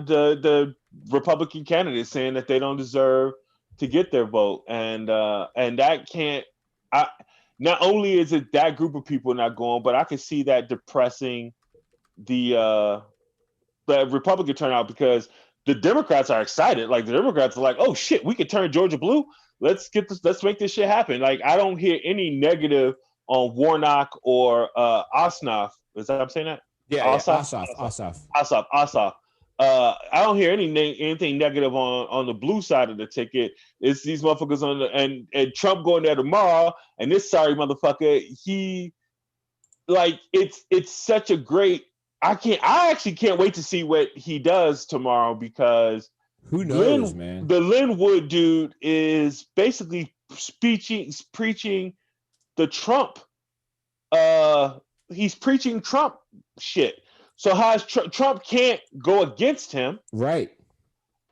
the Republican candidates, saying that they don't deserve to get their vote, and that can't. I Not only is it that group of people not going, but I can see that depressing the Republican turnout because the Democrats are excited. Like the Democrats are like, oh shit, we could turn Georgia blue. Let's make this shit happen. Like I don't hear any negative on Warnock or Ossoff. Is that I'm saying that? Yeah, Ossoff. I don't hear anything negative on the blue side of the ticket. It's these motherfuckers on the and Trump going there tomorrow, and this sorry motherfucker, he like it's such a great I actually can't wait to see what he does tomorrow because who knows, man. The Linwood dude is basically preaching the Trump. He's preaching Trump shit. So how Trump can't go against him, right?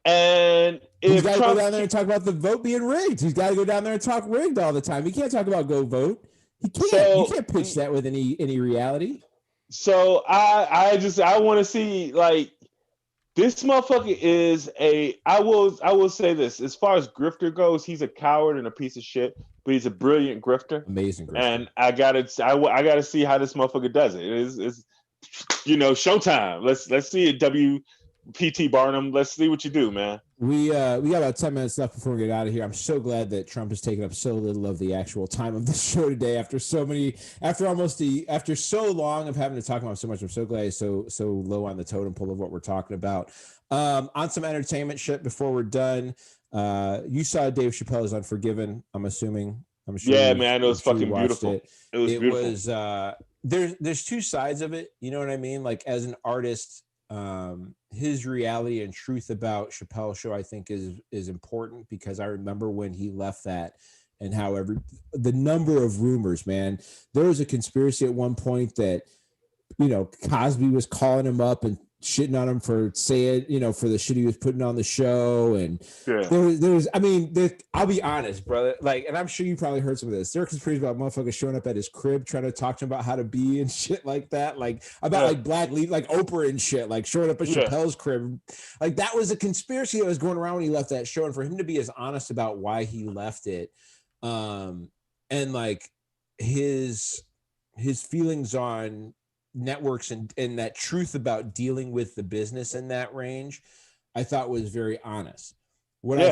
And he's got to go down there and talk about the vote being rigged. He's got to go down there and talk rigged all the time. He can't talk about go vote. He can't. So, you can't pitch that with any reality. So I want to see like this motherfucker is I will say this as far as grifter goes, he's a coward and a piece of shit, but he's a brilliant grifter, amazing grifter. And I gotta see how this motherfucker does it. It's showtime. Let's see it. WPT Barnum. Let's see what you do, man. We got about 10 minutes left before we get out of here. I'm so glad that Trump has taken up so little of the actual time of the show today. After so long of having to talk about so much, I'm so glad he's so low on the totem pole of what we're talking about. On some entertainment shit before we're done. You saw Dave Chappelle's Unforgiven. I'm assuming. I'm sure. Yeah, man, it was fucking beautiful. It was beautiful. There's two sides of it. You know what I mean? Like as an artist. His reality and truth about Chappelle's show, I think, is important because I remember when he left that and how the number of rumors, man. There was a conspiracy at one point that, Cosby was calling him up and shitting on him for saying, for the shit he was putting on the show. And I'll be honest, brother. Like, and I'm sure you probably heard some of this. There are conspiracies about motherfuckers showing up at his crib trying to talk to him about how to be and shit like that. Like about like Black Lead, like Oprah and shit, like showing up at Chappelle's crib. Like that was a conspiracy that was going around when he left that show. And for him to be as honest about why he left it, and like his feelings on networks and that truth about dealing with the business in that range, I thought was very honest. What I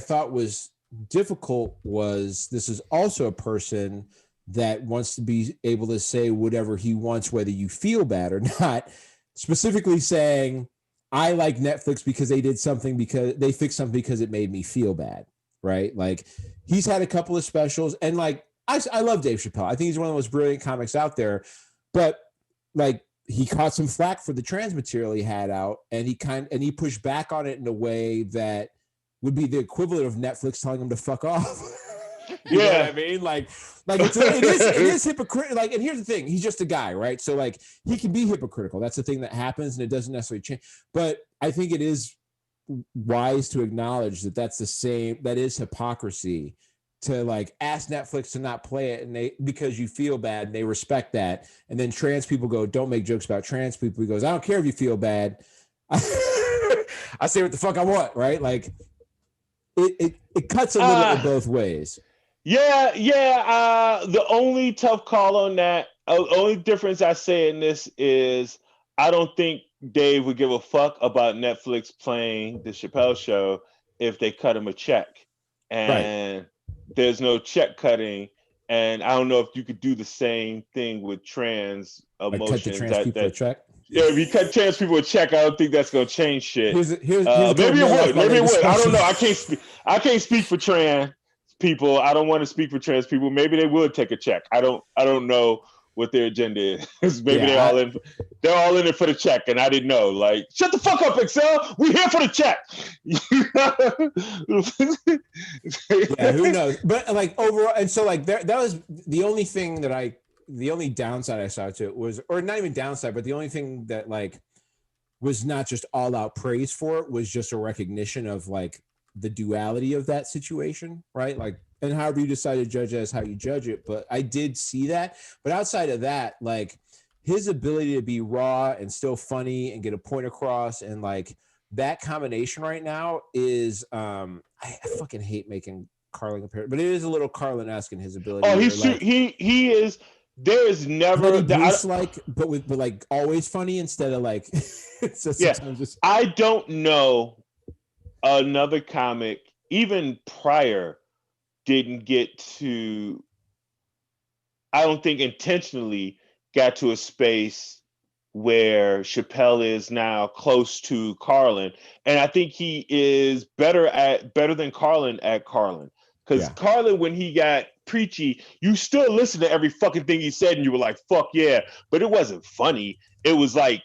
thought was difficult was this is also a person that wants to be able to say whatever he wants, whether you feel bad or not, specifically saying, I like Netflix because they did something because they fixed something because it made me feel bad. Right. Like he's had a couple of specials and like, I love Dave Chappelle. I think he's one of the most brilliant comics out there, but like he caught some flack for the trans material he had out, and he pushed back on it in a way that would be the equivalent of Netflix telling him to fuck off. You know what I mean? Like it is hypocritical. Like, and here's the thing: he's just a guy, right? So like he can be hypocritical. That's the thing that happens, and it doesn't necessarily change. But I think it is wise to acknowledge that that is hypocrisy. To like ask Netflix to not play it because you feel bad and they respect that. And then trans people go, don't make jokes about trans people. He goes, I don't care if you feel bad. I say what the fuck I want. Right. Like it cuts a little both ways. Yeah. The only tough call on that, only difference I say in this is I don't think Dave would give a fuck about Netflix playing the Chappelle show if they cut him a check. And there's no check cutting, and I don't know if you could do the same thing with trans emotions. Cut the trans people a check? Yeah, if you cut trans people a check, I don't think that's gonna change shit. Maybe it would. I don't know. I can't speak for trans people. I don't want to speak for trans people. Maybe they would take a check. I don't know what their agenda is. Maybe they're all in it for the check, and I didn't know. Like, shut the fuck up, Excel. We're here for the check. Yeah, who knows? But like overall, and so like that was the only thing the only downside I saw to it was, or not even downside, but the only thing that like was not just all out praise for it, was just a recognition of like the duality of that situation, right? Like, and however you decide to judge it is how you judge it. But I did see that. But outside of that, like his ability to be raw and still funny and get a point across, and like that combination right now is I fucking hate making Carlin compare, but it is a little Carlin-esque in his ability. Oh, like, he is. There is never Bruce like, but like always funny instead of like. So just... I don't know another comic even prior didn't get to. I don't think intentionally got to a space where Chappelle is now close to Carlin, and I think he is better than Carlin at Carlin. Because Carlin, when he got preachy, you still listen to every fucking thing he said, and you were like, "Fuck yeah!" But it wasn't funny. It was like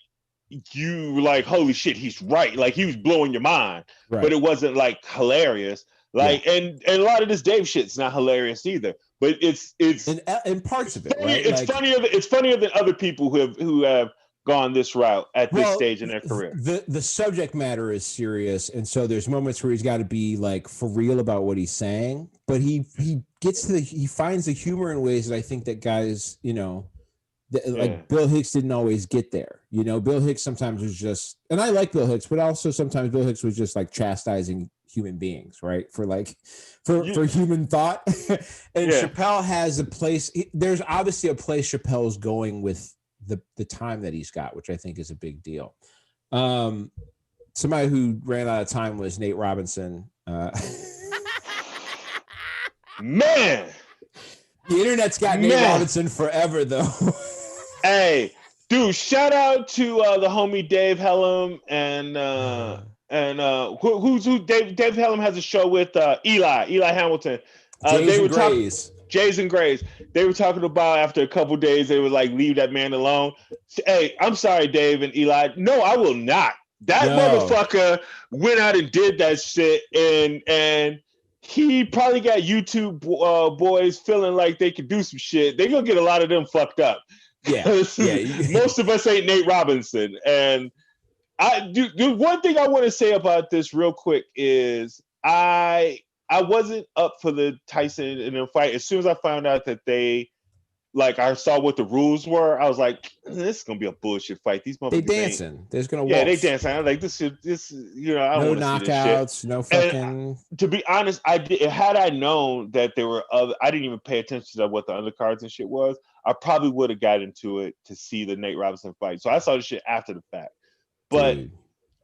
you were like, "Holy shit, he's right!" Like he was blowing your mind, but it wasn't like hilarious. Like, and a lot of this Dave shit's not hilarious either. But it's in parts of it, right? It's like, funnier than other people who have gone this route at this stage in their career. The subject matter is serious, and so there's moments where he's got to be like for real about what he's saying, but he finds the humor in ways that I think that guys, like Bill Hicks didn't always get there. Bill Hicks sometimes was just, and I like Bill Hicks, but also sometimes Bill Hicks was just like chastising human beings, right? For human thought. And Chappelle has a place. There's obviously a place Chappelle's going with the time that he's got, which I think is a big deal. Somebody who ran out of time was Nate Robinson. Man, the internet's got Nate Robinson forever, though. Hey, dude! Shout out to the homie Dave Hellam and who's Dave Hellam has a show with Eli Hamilton. Jason Grays. They were talking about after a couple days, they were like, leave that man alone. Hey, I'm sorry, Dave and Eli. No, I will not. That motherfucker went out and did that shit, and he probably got YouTube boys feeling like they could do some shit. They're gonna get a lot of them fucked up. Yeah. Most of us ain't Nate Robinson. And I do one thing I want to say about this real quick is I wasn't up for the Tyson and them fight. As soon as I found out that I saw what the rules were, I was like, this is gonna be a bullshit fight. These motherfuckers they dancing. There's gonna they dancing. I'm like, this I don't no knockouts, no fucking. And, to be honest, had I known that there were other, I didn't even pay attention to what the undercards and shit was. I probably would have got into it to see the Nate Robinson fight. So I saw the shit after the fact. But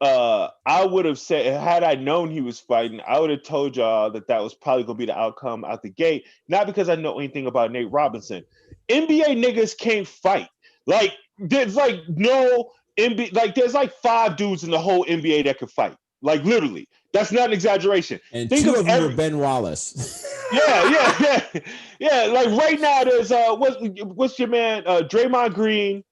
I would have said, had I known he was fighting, I would have told y'all that was probably going to be the outcome out the gate. Not because I know anything about Nate Robinson. NBA niggas can't fight. Like, there's like no NBA, like there's like 5 dudes in the whole NBA that can fight. Like, literally. That's not an exaggeration. And think 2 of them are Ben Wallace. Yeah. Like right now, there's what's your man? Draymond Green.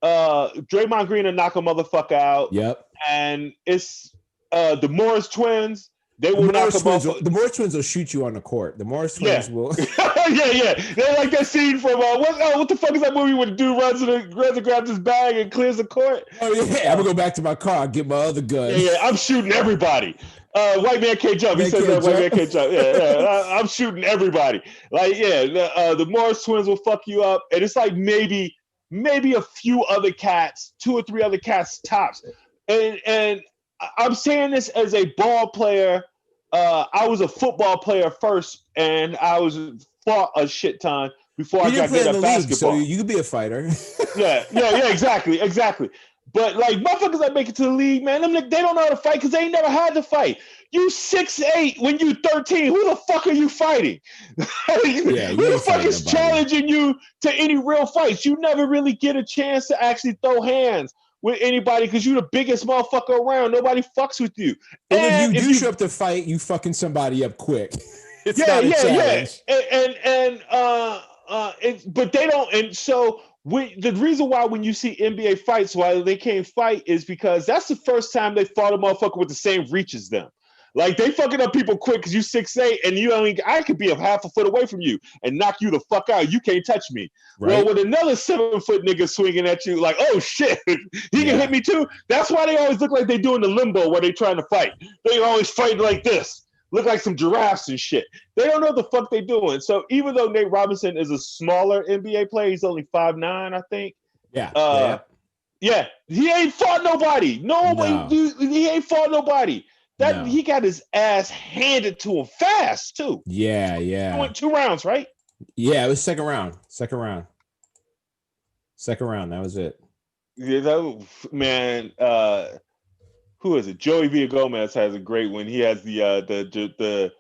Draymond Green will knock a motherfucker out. Yep. And it's the Morris twins. They will knock a motherfucker. The Morris twins will shoot you on the court. The Morris twins will. yeah. They're like that scene from what the fuck is that movie where the dude runs and grabs his bag and clears the court? Oh yeah, I'm gonna go back to my car, get my other gun. Yeah, I'm shooting everybody. White man can't jump. He says that white man can't jump. Yeah. I'm shooting everybody. Like, the Morris twins will fuck you up, and it's like maybe a few other cats, 2 or 3 other cats tops. And I'm saying this as a ball player. I was a football player first, and I fought a shit ton before I got good at basketball. League, so you could be a fighter. yeah, exactly. But like motherfuckers that make it to the league, man, they don't know how to fight because they ain't never had to fight. You 6'8" when you 13. Who the fuck are you fighting? Who the fuck is challenging you to any real fights? You never really get a chance to actually throw hands with anybody because you're the biggest motherfucker around. Nobody fucks with you. And if you show up to fight, you fucking somebody up quick. It's not a challenge. But they don't. And so the reason why when you see NBA fights, why they can't fight is because that's the first time they fought a motherfucker with the same reach as them. Like they fucking up people quick because you 6'8" and I could be a half a foot away from you and knock you the fuck out. You can't touch me. Right? Well, with another 7 foot nigga swinging at you, like, oh shit, he can hit me too. That's why they always look like they doing the limbo where they trying to fight. They always fight like this. Look like some giraffes and shit. They don't know what the fuck they doing. So even though Nate Robinson is a smaller NBA player, he's only 5'9", I think. Yeah. Yeah, he ain't fought nobody. No. He ain't fought nobody. He got his ass handed to him fast too. Yeah. He went 2 rounds, right? Yeah, it was second round. That was it. Yeah, man. Who is it? Joey Villagomez has a great one. He has the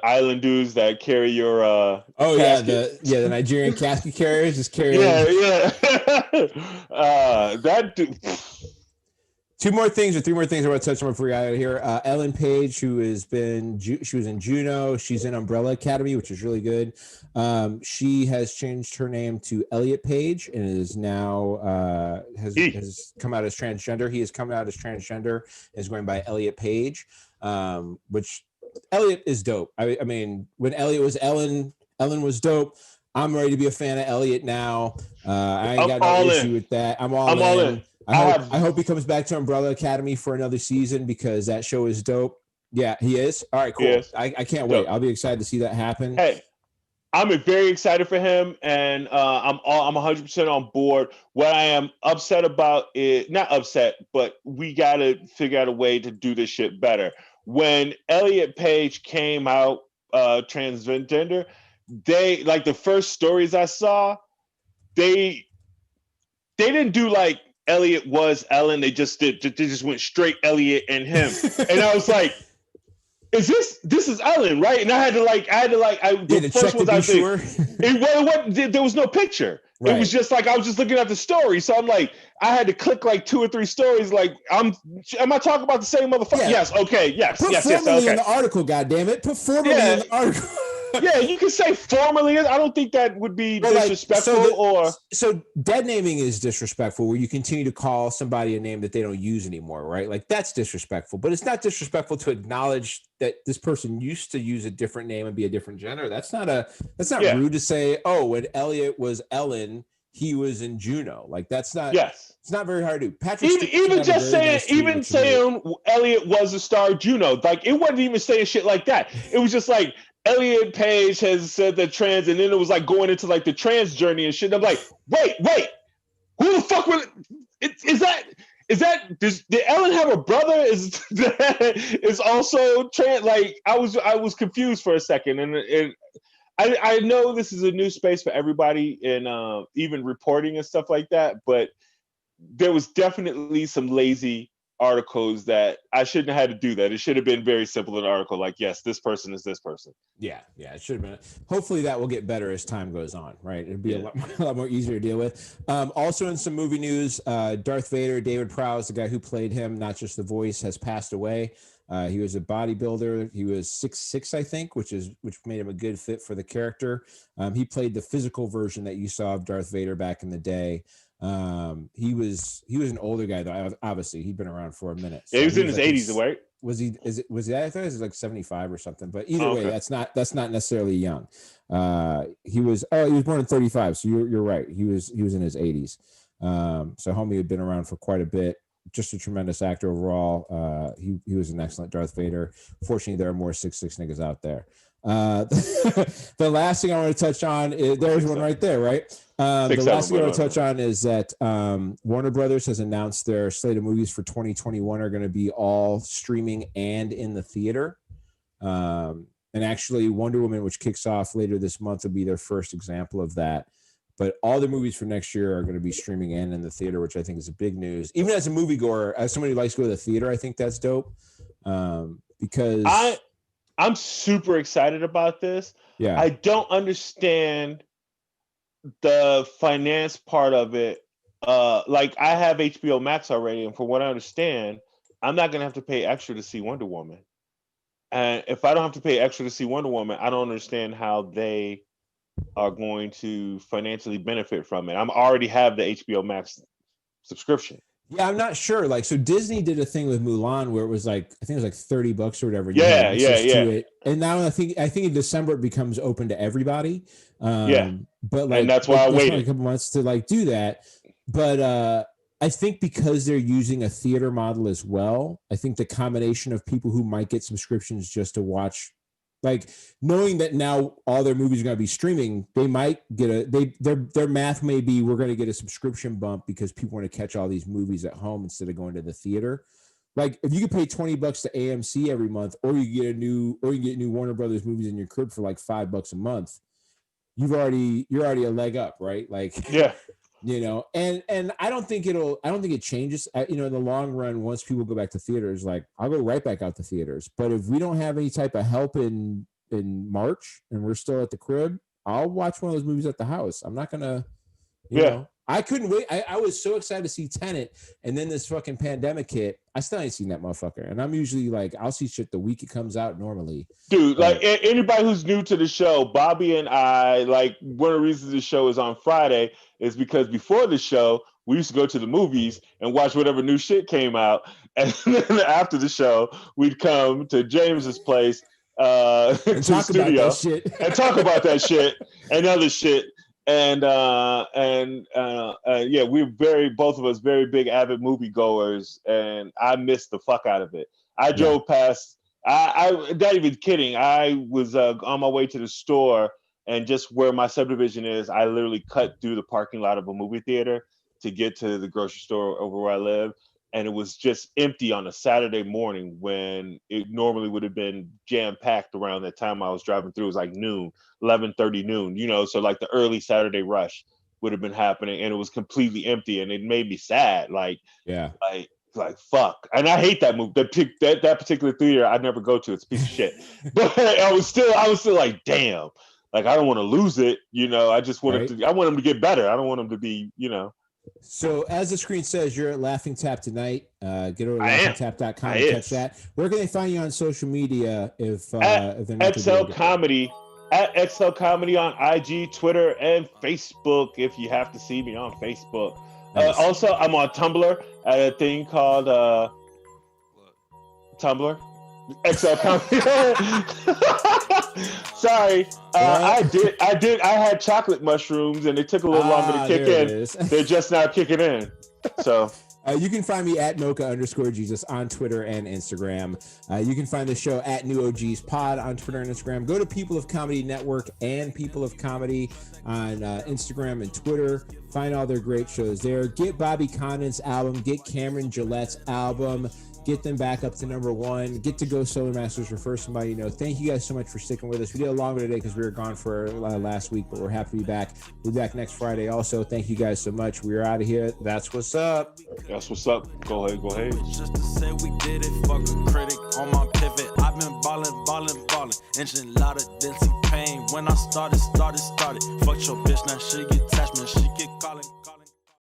island dudes that carry your casket. the Nigerian casket carriers just carrying. Yeah. That dude. 2 more things or 3 more things I want to touch on before we get out of here. Ellen Page, she was in Juno. She's in Umbrella Academy, which is really good. She has changed her name to Elliot Page and is now has come out as transgender. He has come out as transgender, is going by Elliot Page, which Elliot is dope. I mean, when Elliot was Ellen was dope. I'm ready to be a fan of Elliot now. I ain't got no issue with that. I'm all in. I hope he comes back to Umbrella Academy for another season because that show is dope. Yeah, he is. All right, cool. Yes. I can't wait. I'll be excited to see that happen. Hey, I'm very excited for him, and I'm 100% on board. What I am upset about is not upset, but we got to figure out a way to do this shit better. When Elliot Page came out transgender, they like the first stories I saw, they didn't do like Elliot was Ellen. They just went straight Elliot and him. And I was like, this is Ellen, right? And I had to the first ones I think, there was no picture. Right. It was just like, I was just looking at the story. So I'm like, I had to click like 2 or 3 stories. Like, am I talking about the same motherfucker? Yeah. Yes. Okay. Yes. Put formerly in the article, goddammit. Put formerly in the article. Yeah, you can say formally. I don't think that would be disrespectful. So dead naming is disrespectful, where you continue to call somebody a name that they don't use anymore, right? Like that's disrespectful. But it's not disrespectful to acknowledge that this person used to use a different name and be a different gender. That's not rude to say. Oh, when Elliot was Ellen, he was in Juno. Like that's not. Yes. It's not very hard to do. Patrick, even saying Elliot was a star of Juno, like it wasn't even saying shit like that. It was just like Elliot Page has said that trans, and then it was like going into like the trans journey and shit. And I'm like, wait, who the fuck was? Is that? Did Ellen have a brother? Is also trans? Like I was confused for a second, and I know this is a new space for everybody, and even reporting and stuff like that, but there was definitely some lazy articles that I shouldn't have had to do that. It should have been very simple in an article like, yes, this person is this person. Yeah, it should have been. Hopefully that will get better as time goes on, right? It'd be a lot more easier to deal with. Also in some movie news, Darth Vader, David Prowse, the guy who played him, not just the voice, has passed away. He was a bodybuilder. He was 6'6", I think, which made him a good fit for the character. He played the physical version that you saw of Darth Vader back in the day. He was an older guy though. Obviously, he'd been around for a minute. So he was in his 80s, right? Was he? Was he? I thought he was like 75 or something. But either way, that's not necessarily young. He was born in 35, so you're right. He was in his 80s. So homie had been around for quite a bit. Just a tremendous actor overall. He was an excellent Darth Vader. Fortunately, there are more 6'6" niggas out there. The last thing I want to touch on is there's one right there, right? The last thing I want to touch on is that Warner Brothers has announced their slate of movies for 2021 are going to be all streaming and in the theater. And actually, Wonder Woman, which kicks off later this month, will be their first example of that. But all the movies for next year are going to be streaming and in the theater, which I think is a big news. Even as a moviegoer, as somebody who likes to go to the theater, I think that's dope. Because I'm super excited about this. Yeah, I don't understand the finance part of it. Like I have HBO Max already, and from what I understand, I'm not gonna have to pay extra to see Wonder Woman. And if I don't have to pay extra to see Wonder Woman, I don't understand how they are going to financially benefit from it. I'm already have the HBO Max subscription. Yeah, I'm not sure. Like, so Disney did a thing with Mulan where it was like, I think it was like $30 or whatever. Yeah. To it. And now I think in December it becomes open to everybody. But like, and that's why I waited a couple months to like do that. But I think because they're using a theater model as well, I think the combination of people who might get subscriptions just to watch, like knowing that now all their movies are going to be streaming, they might get their math may be we're going to get a subscription bump because people want to catch all these movies at home instead of going to the theater. Like if you could pay $20 to AMC every month, or you get new Warner Brothers movies in your crib for like $5 a month, you're already a leg up, right? Like and I don't think it changes. In the long run, once people go back to theaters, like I'll go right back out to theaters. But if we don't have any type of help in March and we're still at the crib, I'll watch one of those movies at the house. I'm not gonna, you know. I couldn't wait. I was so excited to see Tenet, and then this fucking pandemic hit. I still ain't seen that motherfucker. And I'm usually like, I'll see shit the week it comes out normally. Dude, like anybody who's new to the show, Bobby and I, like one of the reasons the show is on Friday is because before the show, we used to go to the movies and watch whatever new shit came out. And then after the show, we'd come to James's place to the studio and talk about that shit and other shit. And we're both of us very big avid moviegoers, and I missed the fuck out of it. I drove past. I not even kidding. I was on my way to the store, and just where my subdivision is, I literally cut through the parking lot of a movie theater to get to the grocery store over where I live. And it was just empty on a Saturday morning when it normally would have been jam-packed around that time I was driving through. It was like noon, 11:30 noon, so like the early Saturday rush would have been happening, and it was completely empty, and it made me sad. Like fuck. And I hate that movie. That particular theater I never go to. It's a piece of shit. But I was still like, damn. Like I don't want to lose it, I just want I want them to get better. I don't want them to be, So as the screen says, you're at Laughing Tap tonight. Get over to laughingtap.com and catch that. Where can they find you on social media if they're not XL Comedy? At XL Comedy on IG, Twitter, and Facebook if you have to see me on Facebook. Nice. Also, I'm on Tumblr at a thing called Tumblr. XL Comedy. Sorry, I had chocolate mushrooms and it took a little longer to kick in. They're just now kicking in. So you can find me at Mocha_Jesus on Twitter and Instagram. You can find the show at New OGs Pod on Twitter and Instagram. Go to People of Comedy Network and People of Comedy on Instagram and Twitter. Find all their great shows there. Get Bobby Condon's album. Get Cameron Gillette's album. Get them back up to #1. Get to go Solar Masters, refer somebody you know. Thank you guys so much for sticking with us. We did a longer today because we were gone for last week, but we're happy to be back. We'll be back next Friday also. Thank you guys so much. We're out of here. That's what's up. That's what's up. Go ahead. Just to say we did it, fuck a critic on my pivot. I've been ballin'. Engine louder than T-Pain. When I started. Fuck your bitch, now she get attachment. She get calling.